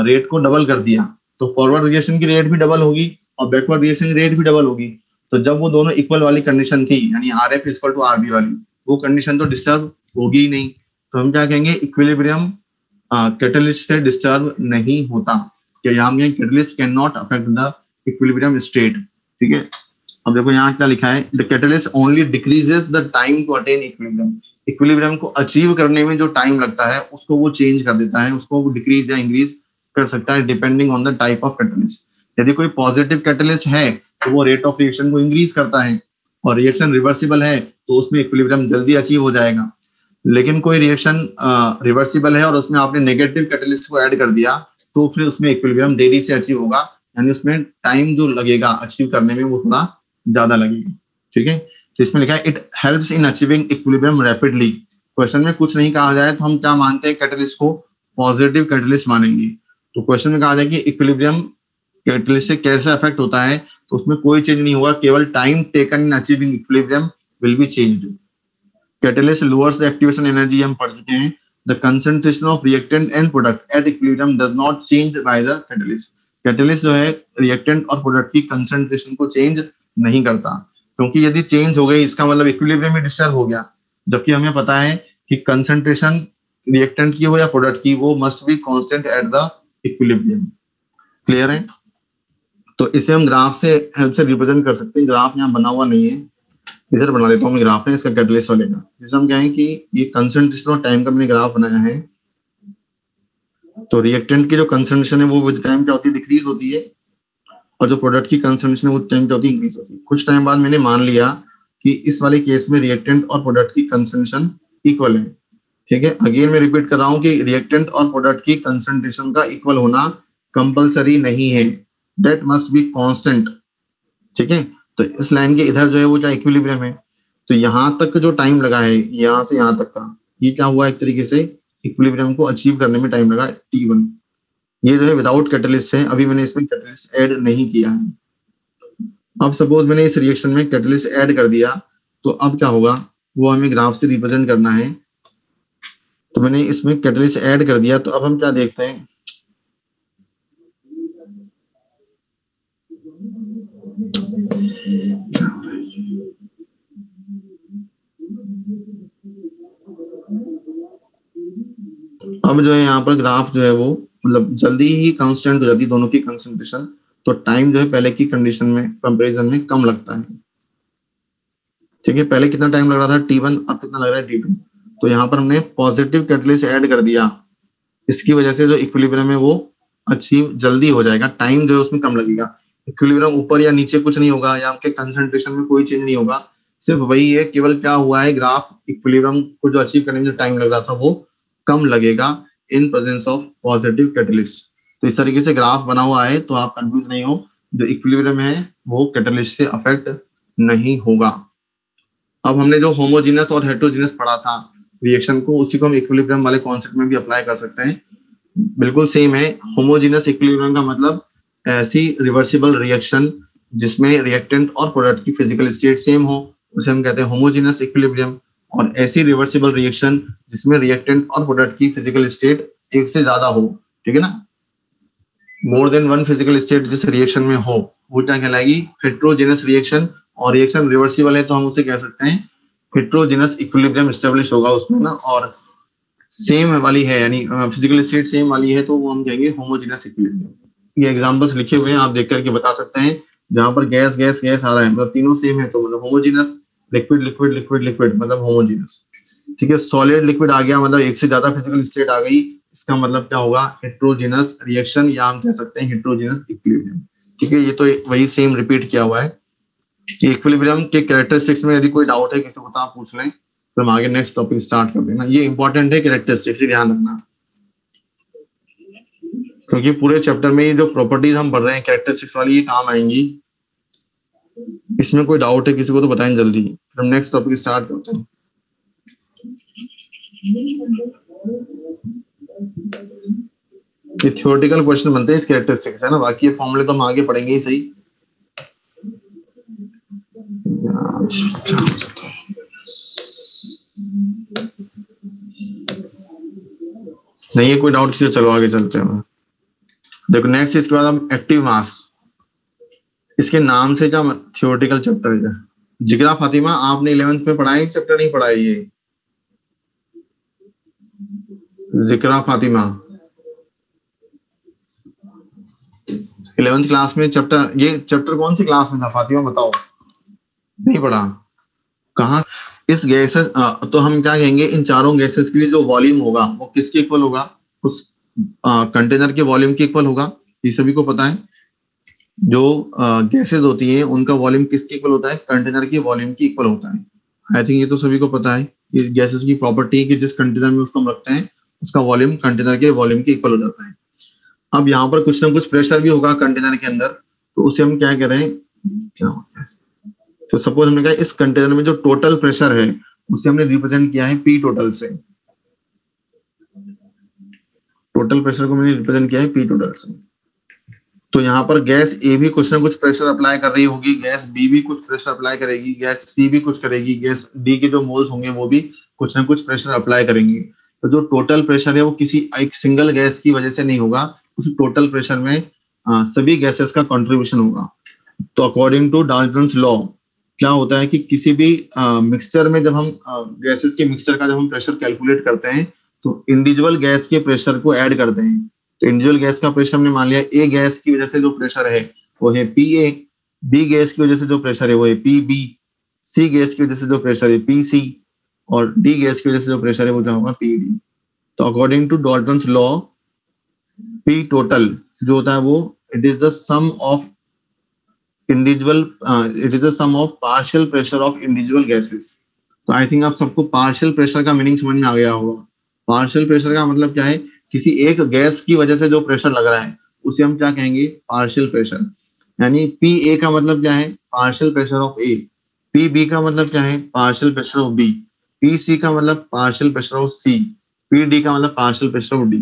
रेट को डबल कर दिया तो फॉरवर्ड रिएक्शन की रेट भी डबल होगी और बैकवर्ड रिएक्शन की रेट भी डबल होगी। तो जब वो दोनों इक्वल वाली कंडीशन थी, यानी RF इक्वल टू RB वाली, वो कंडीशन तो डिस्टर्ब होगी ही नहीं। तो हम क्या कहेंगे, इक्विलिब्रियम कैटलिस्ट से डिस्टर्ब नहीं होता। क्या यहाँ में catalyst can not affect the equilibrium state. ठीक है, अब देखो यहाँ क्या लिखा है, the catalyst only decreases the time to attain equilibrium. Equilibrium को अचीव करने में जो टाइम लगता है उसको वो चेंज कर देता है, उसको वो डिक्रीज या इंक्रीज कर सकता है depending on the type of catalyst. यदि कोई पॉजिटिव कैटलिस्ट है तो वो रेट ऑफ रिएक्शन को इंक्रीज करता है, और रिएक्शन रिवर्सिबल है तो उसमें इक्विलिब्रियम जल्दी अचीव हो जाएगा। लेकिन कोई रिएक्शन रिवर्सिबल है और उसमें आपने नेगेटिव कैटलिस्ट को ऐड कर दिया तो फिर उसमें इक्विलिब्रियम देरी से अचीव होगा, यानी उसमें टाइम जो लगेगा अचीव करने में वो थोड़ा ज्यादा लगेगा। ठीक है, तो इसमें लिखा है it helps in achieving equilibrium rapidly. Question में कुछ नहीं कहा जाए तो हम क्या मानते हैं, कैटलिस्ट को पॉजिटिव कैटलिस्ट मानेंगे। तो क्वेश्चन में कहा जाए कि इक्विलिब्रियम कैटलिस्ट से कैसे अफेक्ट होता है, तो उसमें कोई चेंज नहीं होगा, केवल time taken in achieving equilibrium will be changed. Catalyst lowers the activation energy, हम पढ़ चुके हैं। The concentration of reactant and product at equilibrium does not change by the catalyst. Catalyst जो है रिएक्टेंट और प्रोडक्ट की कंसंट्रेशन को change नहीं करता, क्योंकि यदि चेंज हो गई इसका मतलब इक्विलिब्रियम ही डिस्टर्ब हो गया। जबकि हमें पता है कि कंसंट्रेशन रिएक्टेंट की हो या प्रोडक्ट की, वो must be constant at the equilibrium. Clear है? तो इसे हम ग्राफ से हेल्प से रिप्रेजेंट कर सकते हैं। ग्राफ यहाँ बना हुआ नहीं है, इधर बना देता हूँ मैं ग्राफ है इसका कैटलिस्ट वाले का। जैसे हम कहें कि ये कंसंट्रेशन और टाइम का मैंने ग्राफ बनाया है, तो रिएक्टेंट की जो कंसंट्रेशन है वो विद टाइम क्या होती है, डिक्रीज होती है, और जो प्रोडक्ट की कंसंट्रेशन है वो टाइम क्या होती है, इंक्रीज होती है। कुछ टाइम बाद मैंने मान लिया कि इस वाले केस में रिएक्टेंट और प्रोडक्ट की कंसंट्रेशन इक्वल है। ठीक है, अगेन मैं रिपीट कर रहा हूँ कि रिएक्टेंट और प्रोडक्ट की कंसंट्रेशन का इक्वल होना कंपलसरी नहीं है, दैट मस्ट बी कांस्टेंट। ठीक है, तो इस लाइन के इधर जो है वो क्या इक्विलिब्रियम है, तो यहाँ तक जो टाइम लगा है यहाँ से यहाँ तक का, ये क्या हुआ एक तरीके से इक्विलिब्रियम को अचीव करने में टाइम लगा T1। ये जो है विदाउट कैटलिस्ट है, अभी मैंने इसमें कैटलिस्ट ऐड नहीं किया है। अब सपोज मैंने इस रिएक्शन में कैटलिस्ट ऐड कर दिया, तो अब क्या होगा वो हमें ग्राफ से रिप्रेजेंट करना है। तो मैंने इसमें कैटलिस्ट ऐड कर दिया, तो अब हम क्या देखते हैं, अब जो है यहाँ पर ग्राफ जो है वो मतलब जल्दी ही कांस्टेंट हो जाती है दोनों की कंसंट्रेशन, तो टाइम जो है पहले की कंडीशन में कंपैरिजन में कम लगता है। ठीक है, पहले कितना टाइम लग रहा था T1, अब कितना लग रहा है T2। तो यहाँ पर हमने पॉजिटिव कैटलिस्ट ऐड कर दिया, इसकी वजह से जो इक्विलिब्रियम है वो अचीव जल्दी हो जाएगा, टाइम जो है उसमें कम लगेगा। इक्विलिब्रियम ऊपर या नीचे कुछ नहीं होगा, या आपके कंसंट्रेशन में कोई चेंज नहीं होगा, सिर्फ वही है, केवल क्या हुआ है ग्राफ इक्विलिब्रियम को जो अचीव करने में जो टाइम लग रहा था वो कम लगेगा in presence of positive catalyst. तो इस तरीके से ग्राफ बना हुआ है, तो आप कंफ्यूज नहीं हो, जो इक्विलिब्रियम है वो कैटलिस्ट से अफेक्ट नहीं होगा। अब हमने जो होमोजीनस और हेटेरोजीनस पढ़ा था रिएक्शन को, उसी को हम इक्विलिब्रियम वाले कॉन्सेप्ट में भी अप्लाई कर सकते हैं। बिल्कुल सेम है। होमोजीनस इक्विलिब्रियम का मतलब ऐसी रिवर्सिबल रिएक्शन जिसमें रिएक्टेंट और प्रोडक्ट की फिजिकल स्टेट सेम हो, उसे हम कहते हैं होमोजीनस इक्विलिब्रियम। और ऐसी रिवर्सिबल रिएक्शन जिसमें रिएक्टेंट और प्रोडक्ट की फिजिकल स्टेट एक से ज्यादा हो, ठीक है ना, मोर देन वन फिजिकल स्टेट जिस रिएक्शन में हो, वो क्या कहलाएगी हेटेरोजेनस रिएक्शन। और रिएक्शन रिवर्सिबल है तो हम उसे कह सकते हैं हेटेरोजेनस इक्विलिब्रियम एस्टेब्लिश होगा उसमें ना, और सेम वाली है यानी फिजिकल स्टेट सेम वाली है तो वो हम कहेंगे होमोजेनस इक्विलिब्रियम। ये एग्जांपल्स लिखे हुए हैं, आप देख करके बता सकते हैं। जहां पर गैस गैस गैस आ रहा है मतलब तीनों सेम है तो मतलब homogeneous, liquid liquid liquid liquid मतलब होमोजेनस। ठीक है, सॉलिड लिक्विड आ गया मतलब एक से ज्यादा फिजिकल स्टेट आ गई, इसका मतलब क्या होगा हेटेरोजेनस रिएक्शन, या हम कह सकते हैं हेटेरोजेनस इक्विलिब्रियम। ठीक है, ये तो वही सेम रिपीट किया हुआ है कि इक्विलिब्रियम के कैरेक्टरिस्टिक्स में यदि कोई डाउट है किसी को तो आप पूछ लें, फिर हम आगे नेक्स्ट टॉपिक स्टार्ट कर देना। ये इंपॉर्टेंट है कैरेक्टरिस्टिक्स, ध्यान रखना, क्योंकि पूरे चैप्टर में ये जो प्रॉपर्टीज हम पढ़ रहे हैं कैरेक्टरिस्टिक्स वाली ये काम आएंगी। इसमें कोई डाउट है किसी को तो बताएं जल्दी, फिर हम नेक्स्ट टॉपिक स्टार्ट करते हैं। ये थ्योरेटिकल क्वेश्चन बनते हैं इस कैरेक्टरिस्टिक्स है ना, बाकी ये फॉर्मूले तो हम आगे पढ़ेंगे ही सही। नहीं है कोई डाउट किसी, चलो आगे चलते हैं। देखो नेक्स्ट इसके बाद हम एक्टिव मास, इसके नाम से क्या थ्योरेटिकल चैप्टर है। जिगरा फातिमा आपने 11th में पढ़ा है, चैप्टर नहीं पढ़ा है ये जिगरा फातिमा 11th क्लास में चैप्टर, ये चैप्टर कौन सी क्लास में था फातिमा बताओ, नहीं पढ़ा कहाँ। इस गैसेस तो हम क्या कहेंगे इन चारों गैसेस के लिए जो वॉल्यूम होगा वो किसके इक्वल होगा, उस कंटेनर के वॉल्यूम के इक्वल होगा, ये सभी को पता है। जो गैसेस होती हैं उनका वॉल्यूम किसके इक्वल होता है, कंटेनर के वॉल्यूम के इक्वल होता है। आई थिंक ये तो सभी को पता है, ये गैसेस की प्रॉपर्टी है कि जिस कंटेनर में उसको हम रखते हैं उसका वॉल्यूम कंटेनर के वॉल्यूम के इक्वल हो जाता है। अब यहाँ पर कुछ ना कुछ प्रेशर भी होगा कंटेनर के अंदर, तो उसे हम क्या कह रहे हैं, क्या होता है, तो सपोज हमने कहा इस कंटेनर में जो टोटल प्रेशर है उसे हमने रिप्रेजेंट किया है P टोटल से, टोटल प्रेशर को मैंने रिप्रेजेंट किया है P टोटल से। तो यहाँ पर गैस ए भी कुछ ना कुछ प्रेशर अप्लाई कर रही होगी, गैस बी भी कुछ प्रेशर अप्लाई करेगी, गैस सी भी कुछ करेगी, गैस डी के जो मोल्स होंगे वो भी कुछ ना कुछ प्रेशर अप्लाई करेंगे। तो जो टोटल प्रेशर है वो किसी एक सिंगल गैस की वजह से नहीं होगा, उस टोटल प्रेशर में सभी गैसेस का कंट्रीब्यूशन होगा। तो अकॉर्डिंग टू डाल्टन्स लॉ क्या होता है कि किसी भी मिक्सचर में जब हम गैसेस के मिक्सचर का जब हम प्रेशर कैलकुलेट करते हैं तो इंडिविजुअल गैस के प्रेशर को ऐड करते हैं। तो इंडिविजुअल गैस का प्रेशर हमने मान लिया ए गैस की वजह से जो प्रेशर है वो है PA, बी गैस की वजह से जो प्रेशर है वो है PB, सी गैस की वजह से जो प्रेशर है PC, और डी गैस की वजह से जो प्रेशर है वो क्या होगा PD। तो according to Dalton's law P total जो होता है वो it is the sum of individual, it is the sum of partial pressure of individual gases. तो आई थिंक आप सबको पार्शियल प्रेशर का मीनिंग समझ में आ गया होगा। पार्शियल प्रेशर का मतलब क्या है, किसी एक गैस की वजह से जो प्रेशर लग रहा है उसे हम क्या कहेंगे पार्शियल प्रेशर। यानी पी ए का मतलब क्या है, partial pressure of A. P B का मतलब क्या है, partial pressure of B. P C का मतलब partial pressure of C. P D का मतलब पार्शियल प्रेशर ऑफ डी।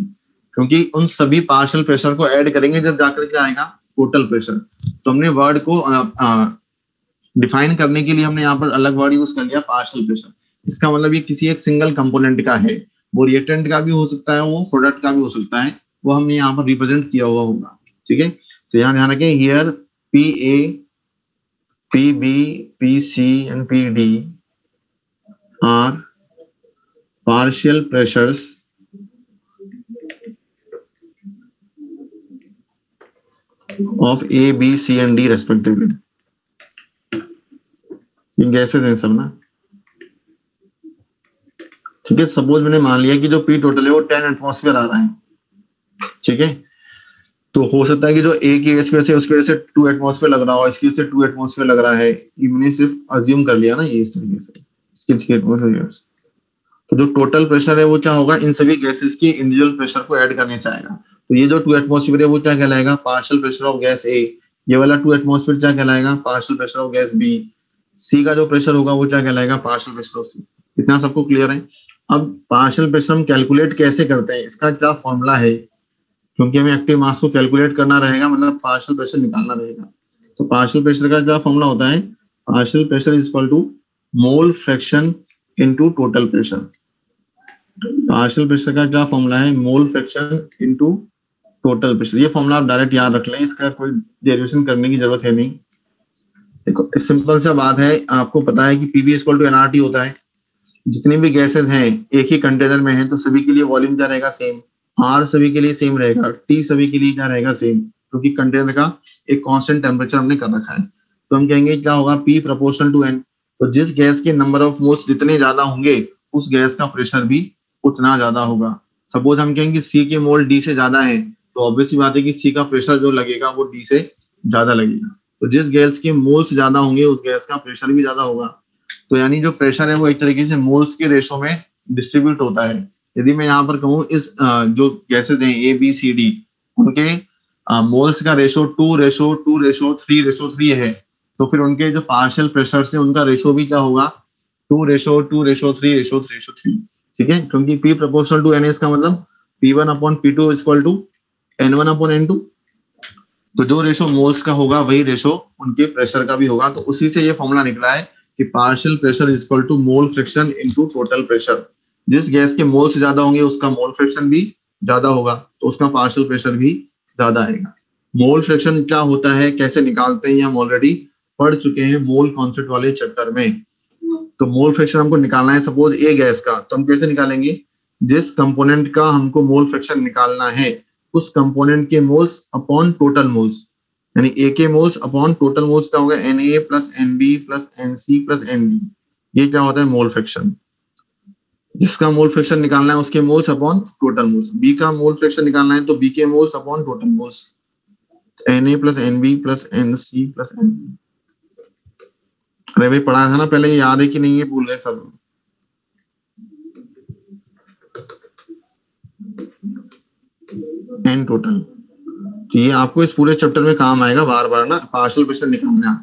क्योंकि उन सभी पार्शियल प्रेशर को ऐड करेंगे जब जाकर के आएगा टोटल प्रेशर। तो हमने वर्ड को डिफाइन करने के लिए हमने यहाँ पर अलग वर्ड यूज कर लिया, पार्शियल प्रेशर। इसका मतलब ये किसी एक सिंगल कंपोनेंट का है, वो रिएक्टेंट का भी हो सकता है, वो प्रोडक्ट का भी हो सकता है, वो हमने यहाँ पर रिप्रेजेंट किया हुआ होगा। ठीक है, तो यहाँ ध्यान रखें, here P A, P B, P C and P D are partial pressures of A, B, C and D respectively। ये गैसेस हैं सब ना। ठीक है, सपोज मैंने मान लिया कि जो पी टोटल है वो 10 एटमॉस्फेयर आ रहा है। ठीक है, तो हो सकता है कि जो ए की वजह से उसकी वजह से 2 एटमॉस्फेयर लग रहा हो, इसकी वजह से 2 एटमॉस्फेयर लग रहा है। ये मैंने सिर्फ अज्यूम कर लिया ना, ये इस तरीके से इसकी 3 एटमॉस्फेयर। तो जो टोटल प्रेशर है वो क्या होगा, इन सभी गैसेस के इंडिविजुअल प्रेशर को ऐड करने से आएगा। तो ये जो 2 एटमॉस्फेयर है वो क्या कहलाएगा, partial pressure of gas A. ये वाला 2 एटमॉस्फेयर क्या कहलाएगा, partial pressure of gas B. C का जो प्रेशर होगा वो क्या कहलाएगा, पार्शियल प्रेशर ऑफ सी। इतना सबको क्लियर है। अब पार्शियल प्रेशर हम कैलकुलेट कैसे करते हैं, इसका क्या फॉर्मूला है, क्योंकि हमें एक्टिव मास को कैलकुलेट करना रहेगा, मतलब पार्शियल प्रेशर निकालना रहेगा। तो पार्शियल प्रेशर का क्या फॉर्मूला होता है, partial pressure is equal to mole fraction into total pressure. Partial pressure का क्या फॉर्मूला है, mole fraction into total pressure. ये फॉर्मूला आप डायरेक्ट याद रख लें, इसका कोई डेरिवेशन करने की जरूरत है नहीं। देखो सिंपल सा बात है, आपको पता है कि पीवी इक्वल टू एनआरटी होता है। जितनी भी गैसेस हैं एक ही कंटेनर में हैं, तो सभी के लिए वॉल्यूम क्या रहेगा, सेम। आर सभी के लिए सेम रहेगा, टी सभी के लिए क्या रहेगा, सेम, क्योंकि कंटेनर का एक कांस्टेंट टेम्परेचर हमने कर रखा है। तो हम कहेंगे क्या होगा, पी प्रोपोर्शनल टू एन। तो जिस गैस के नंबर ऑफ मोल्स जितने ज्यादा होंगे, उस गैस का प्रेशर भी उतना ज्यादा होगा। सपोज हम कहेंगे सी के मोल डी से ज्यादा है, तो ऑब्वियसली बात है कि सी का प्रेशर जो लगेगा वो डी से ज्यादा लगेगा। तो जिस गैस के मोल्स ज्यादा होंगे उस गैस का प्रेशर भी ज्यादा होगा। तो यानी जो प्रेशर है वो एक तरीके से मोल्स के रेशो में डिस्ट्रीब्यूट होता है। यदि मैं यहाँ पर कहूँ इस जो गैसेज हैं ए बी सी डी, उनके मोल्स का रेशो 2:2:3:3 है, तो फिर उनके जो पार्शियल प्रेशर से उनका रेशो भी क्या होगा, 2:2:3:3:3। ठीक है, क्योंकि P प्रोपोर्शनल टू एन इसका मतलब P1/P2 इक्वल टू N1/N2। तो जो रेशो मोल्स का होगा वही रेशो उनके प्रेशर का भी होगा। तो उसी से ये फॉर्मूला निकला है कि partial pressure is equal to mole friction into total pressure. जिस गैस के मोल्स ज्यादा होंगे उसका मोल फ्रिक्शन भी ज्यादा होगा, तो उसका पार्शियल प्रेशर भी ज्यादा आएगा। मोल फ्रिक्शन क्या होता है, कैसे निकालते हैं, हम ऑलरेडी पढ़ चुके हैं मोल कॉन्सेप्ट वाले चैप्टर में। तो मोल फ्रिक्शन हमको निकालना है सपोज ए गैस का, तो हम कैसे निकालेंगे, जिस कंपोनेंट का हमको मोल फ्रिक्शन निकालना है उस कंपोनेंट के मोल्स अपॉन टोटल मोल्स, यानी ए के मोल्स अपॉन टोटल मोल्स क्या होगा, Na plus Nb plus Nc plus Nb। ये क्या होता है, मोल फ्रिक्शन। जिसका मोल फ्रिक्शन निकालना है उसके moles upon total moles. B का मोल फ्रिक्शन निकालना है तो बी के moles upon total moles, Na plus Nb plus Nc plus Nb। अरे भाई पढ़ा था ना पहले, ये याद है कि नहीं, ये भूल गए सब। एन टोटल, तो ये आपको इस पूरे चैप्टर में काम आएगा बार बार ना, पार्शियल प्रेशर निकालना।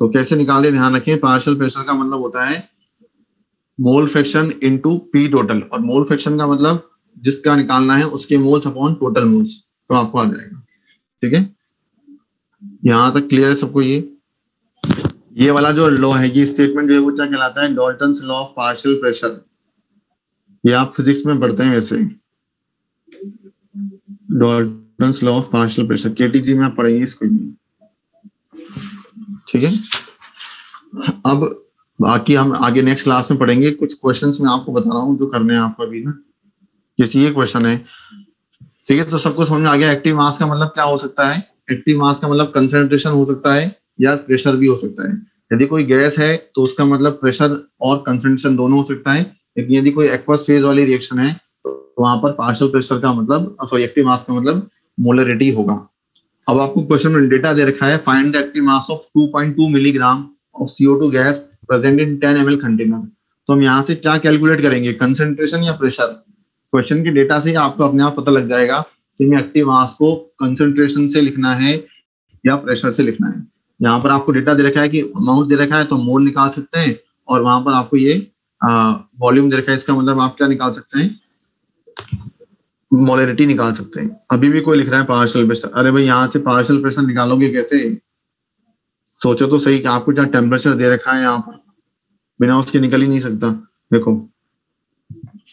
तो कैसे निकालते, ध्यान रखें, पार्शियल प्रेशर का मतलब होता है mole fraction into P total, और मोल फ्रैक्शन का मतलब जिसका निकालना है उसके मोल्स अपॉन टोटल मोल्स, तो आपको आ जाएगा। ठीक है, यहां तक क्लियर है सबको। ये वाला जो लॉ है, ये स्टेटमेंट जो है वो क्या कहलाता है, Dalton's law of partial pressure. ये आप फिजिक्स में पढ़ते हैं वैसे, Dalton's law of partial pressure, KTG में आप पढ़ेंगे इसको। ठीक है, अब बाकी हम आगे नेक्स्ट क्लास में पढ़ेंगे। कुछ क्वेश्चंस मैं आपको बता रहा हूँ जो करने हैं आपको अभी ना। जैसे ये क्वेश्चन है, ठीक है, तो सबको समझ में आ गया एक्टिव मास का मतलब क्या हो सकता है। एक्टिव मास का मतलब कंसंट्रेशन हो सकता है या प्रेशर भी हो सकता है। यदि कोई गैस है तो उसका मतलब प्रेशर और कंसंट्रेशन दोनों हो सकता है, लेकिन यदि कोई एक्वस फेज वाली रिएक्शन है तो वहां पर पार्शियल प्रेशर का मतलब, सॉरी एक्टिव मास का मतलब मोलरिटी होगा। अब आपको क्वेश्चन में डेटा दे रखा है, find the active mass of 2.2 milligram of CO2 gas present in 10 ml container. तो हम यहाँ से क्या कैलकुलेट करेंगे, कंसंट्रेशन या प्रेशर। क्वेश्चन के डेटा से आपको अपने आप पता लग जाएगा कि हमें एक्टिव मास को कंसंट्रेशन से लिखना है या प्रेशर से लिखना है। यहाँ पर आपको डेटा दे रखा है कि अमाउंट दे रखा है तो मोल निकाल सकते हैं, और वहां पर आपको ये वॉल्यूम दे रखा है, इसका मतलब आप क्या निकाल सकते हैं, मोलरिटी निकाल सकते हैं। अभी भी कोई लिख रहा है पार्शियल प्रेशर, अरे भाई यहाँ से पार्शियल प्रेशर निकालोगे कैसे? सोचो तो सही कि आपको क्या टेम्परेचर दे रखा है यहाँ पर, बिना उसके निकल ही नहीं सकता। देखो,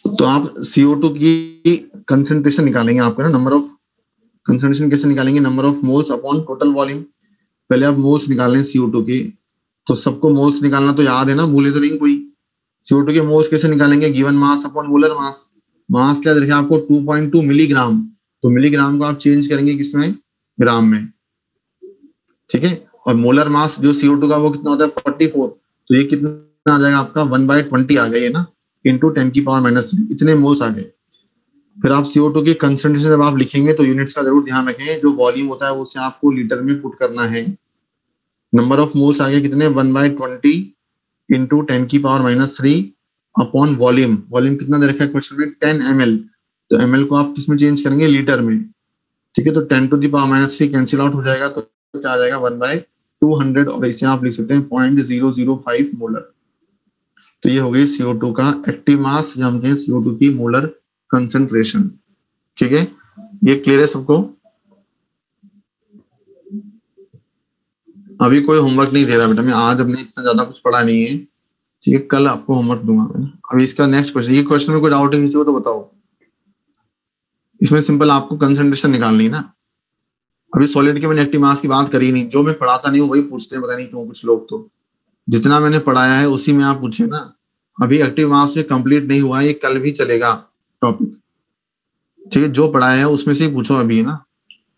तो आप CO2 की कंसेंट्रेशन निकालेंगे, आपको ना नंबर ऑफ कंसेंट्रेशन कैसे निकालेंगे, number of moles upon total volume. पहले आप मोल्स निकालें CO2 के, तो सबको मोल्स निकालना तो याद है ना, भूले तो नहीं कोई। CO2 के मोल्स कैसे निकालेंगे, given mass upon molar mass. Mass क्या देखिए आपको 2.2 मिलीग्राम, तो मिलीग्राम को आप चेंज करेंगे किसमें, ग्राम में, ठीक है। और मोलर मास जो CO2 का वो कितना होता है 44, तो ये कितना आ जाएगा आपका 1/20 आ गया ये ना, इंटू 10⁻³ इतने मोल्स आ गए। फिर आप CO2 की कंसंट्रेशन जब आप लिखेंगे तो यूनिट्स का जरूर ध्यान रखें, जो वॉल्यूम होता है उसे आपको लीटर में पुट करना है। नंबर ऑफ मोल्स आ गए कितने 1/20 इंटू 10⁻³ अपॉन वॉल्यूम। वॉल्यूम कितना दे रखा है क्वेश्चन में 10 ml, तो ml को आप किसमें चेंज करेंगे, लीटर में, ठीक है। तो 10⁻³ कैंसिल आउट हो जाएगा, तो क्या आ जाएगा 1/200, और इसे आप लिख सकते हैं 0.005 मोलर। तो ये हो गई CO2 का एक्टिव मास, या हम कहें CO2 की मोलर कंसेंट्रेशन, ठीक है। ये क्लियर है सबको? अभी कोई होमवर्क नहीं दे रहा बेटा, मैं आज हमने इतना ज्यादा कुछ पढ़ा नहीं है, ठीक है, कल आपको होमवर्क दूंगा मैं। अभी इसका नेक्स्ट क्वेश्चन, ये क्वेश्चन में कोई डाउट है किसी को तो बताओ। इसमें सिंपल आपको कंसेंट्रेशन निकालनी है ना। अभी सॉलिड के मैंने एक्टिव मास की बात करी नहीं, जो मैं पढ़ाता नहीं हूँ वही पूछते हैं, पता नहीं क्यों कुछ लोग, तो जितना मैंने पढ़ाया है उसी में आप पूछिए ना। अभी एक्टिव मास से कंप्लीट नहीं हुआ, ये कल भी चलेगा टॉपिक, ठीक है। जो पढ़ाया है उसमें से ही पूछो अभी, है ना।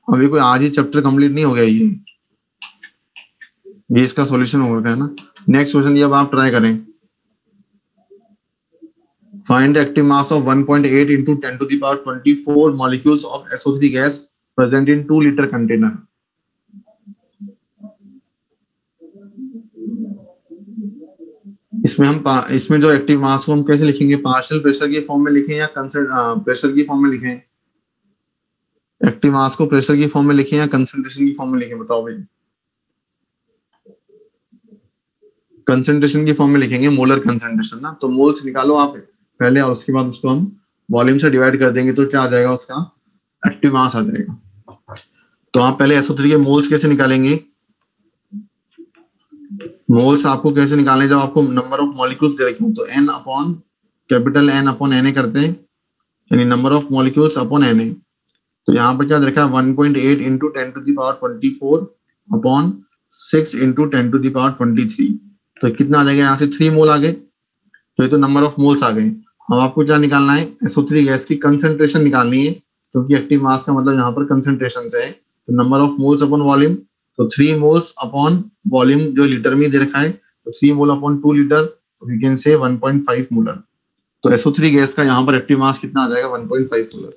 अभी कोई आज ही चैप्टर कंप्लीट नहीं हो गया ये इसका सॉल्यूशन होगा, है ना। नेक्स्ट क्वेश्चन ये अब आप ट्राई करें। Find the active mass of 1.8 into 10⁻24 molecules of SO3 gas present in 2 liter container। इसमें जो एक्टिव मास को हम कैसे लिखेंगे, पार्शियल प्रेशर की फॉर्म में लिखें या प्रेशर की फॉर्म में लिखें? एक्टिव मास को प्रेशर की फॉर्म में लिखें या कंसंट्रेशन की फॉर्म में लिखें, बताओ भाई। कंसंट्रेशन की फॉर्म में लिखेंगे, मोलर कंसंट्रेशन ना, तो मोल्स निकालो आप पहले, और उसके बाद उसको हम वॉल्यूम से डिवाइड कर देंगे, तो क्या आ जाएगा उसका एक्टिव मास आ जाएगा। तो आप पहले SO3 के मोल्स कैसे निकालेंगे, मोल्स आपको कैसे निकालने, जब आपको नंबर ऑफ मॉलिक्यूल्स दे रखे हो तो N upon capital N upon Na करते हैं, यानी number of molecules upon Na। तो यहाँ पर क्या दे रखा है 1.8 इंटू 10⁻24 अपॉन 6 इंटू 10⁻23, तो कितना आ जाएगा, यहाँ से 3 मोल आ गए, तो ये तो नंबर ऑफ मोल्स आ गए। अब आपको क्या निकालना है, SO3 गैस की कंसेंट्रेशन निकालनी है, क्योंकि एक्टिव मास का मतलब यहाँ पर कंसेंट्रेशन से है। तो number of moles upon volume, तो 3 मोल्स अपॉन वॉल्यूम जो लीटर में दे रखा है, तो 3 mole upon 2 litre, we can say 1.5 molar. तो SO3 गैस का यहाँ पर एक्टिव मास कितना आ जाएगा 1.5 मोलर।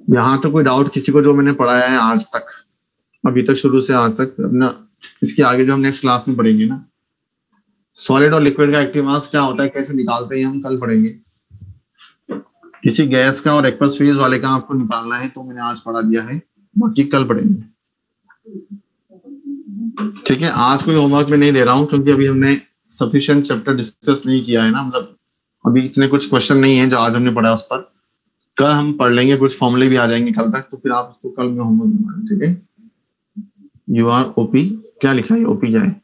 यहाँ तो कोई डाउट किसी को जो मैंने पढ़ाया है आज तक, अभी तक शुरू से आज तक, अपना इसके आगे जो हम नेक्स्ट क्लास में पढ़ेंगे ना, सॉलिड और लिक्विड का एक्टिव मास क्या होता है, कैसे निकालते हैं, हम कल पढ़ेंगे। किसी गैस का और एक्वस फेज वाले का आपको निकालना है तो मैंने आज पढ़ा दिया है, बाकी कल पढ़ेंगे, ठीक है। आज कोई होमवर्क में नहीं दे रहा हूँ, क्योंकि अभी हमने सफिशिएंट चैप्टर डिस्कस नहीं किया है ना, मतलब अभी इतने कुछ क्वेश्चन नहीं है जो आज हमने पढ़ा उस पर। कल हम पढ़ लेंगे, कुछ फॉर्मूले भी आ जाएंगे कल तक, तो फिर आप उसको कल में होमवर्क दूंगा, ठीक है। UROP क्या लिखा है, OP क्या है?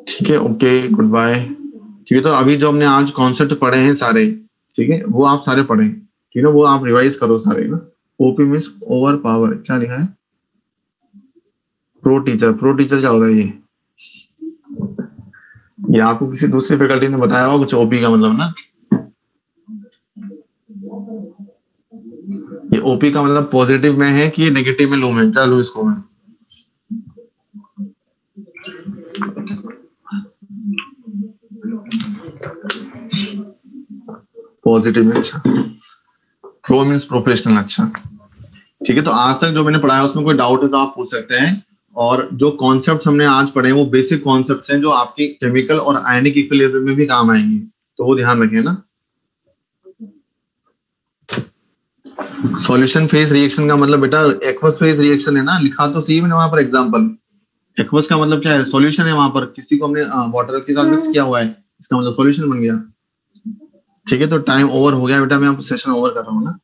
ठीक है, ओके, गुड बाय। ठीक है, तो अभी जो हमने आज कॉन्सेप्ट पढ़े हैं सारे, ठीक है, वो आप सारे पढ़े, ठीक है, वो आप रिवाइज करो सारे ना। OP मीन्स ओवर पावर, क्या लिखा है, प्रो टीचर। प्रो टीचर क्या होता है ये आपको किसी दूसरी फैकल्टी ने बताया होगा कुछ OP का मतलब ना। ये OP का मतलब पॉजिटिव में है कि नेगेटिव में, लो में, क्या लो इसको में? पॉजिटिव में, अच्छा। प्रो मीन्स प्रोफेशनल, अच्छा, ठीक है। तो आज तक जो मैंने पढ़ाया उसमें कोई डाउट है तो आप पूछ सकते हैं, और जो कॉन्सेप्ट्स हमने आज पढ़े हैं वो बेसिक कॉन्सेप्ट्स हैं जो आपकी केमिकल और आयनिक इक्विलिब्रियम में भी काम आएंगे, तो वो ध्यान रखें ना। सॉल्यूशन फेज रिएक्शन का मतलब बेटा एक्वस फेज रिएक्शन है ना, लिखा तो सही मैंने वहां पर एग्जांपल। एक्वस का मतलब क्या है, सॉल्यूशन है, वहां पर किसी को हमने वाटर के साथ मिक्स किया हुआ है, इसका मतलब सॉल्यूशन बन गया। ठीक है, तो टाइम ओवर हो गया बेटा, मैं अब सेशन ओवर कर रहा हूँ ना।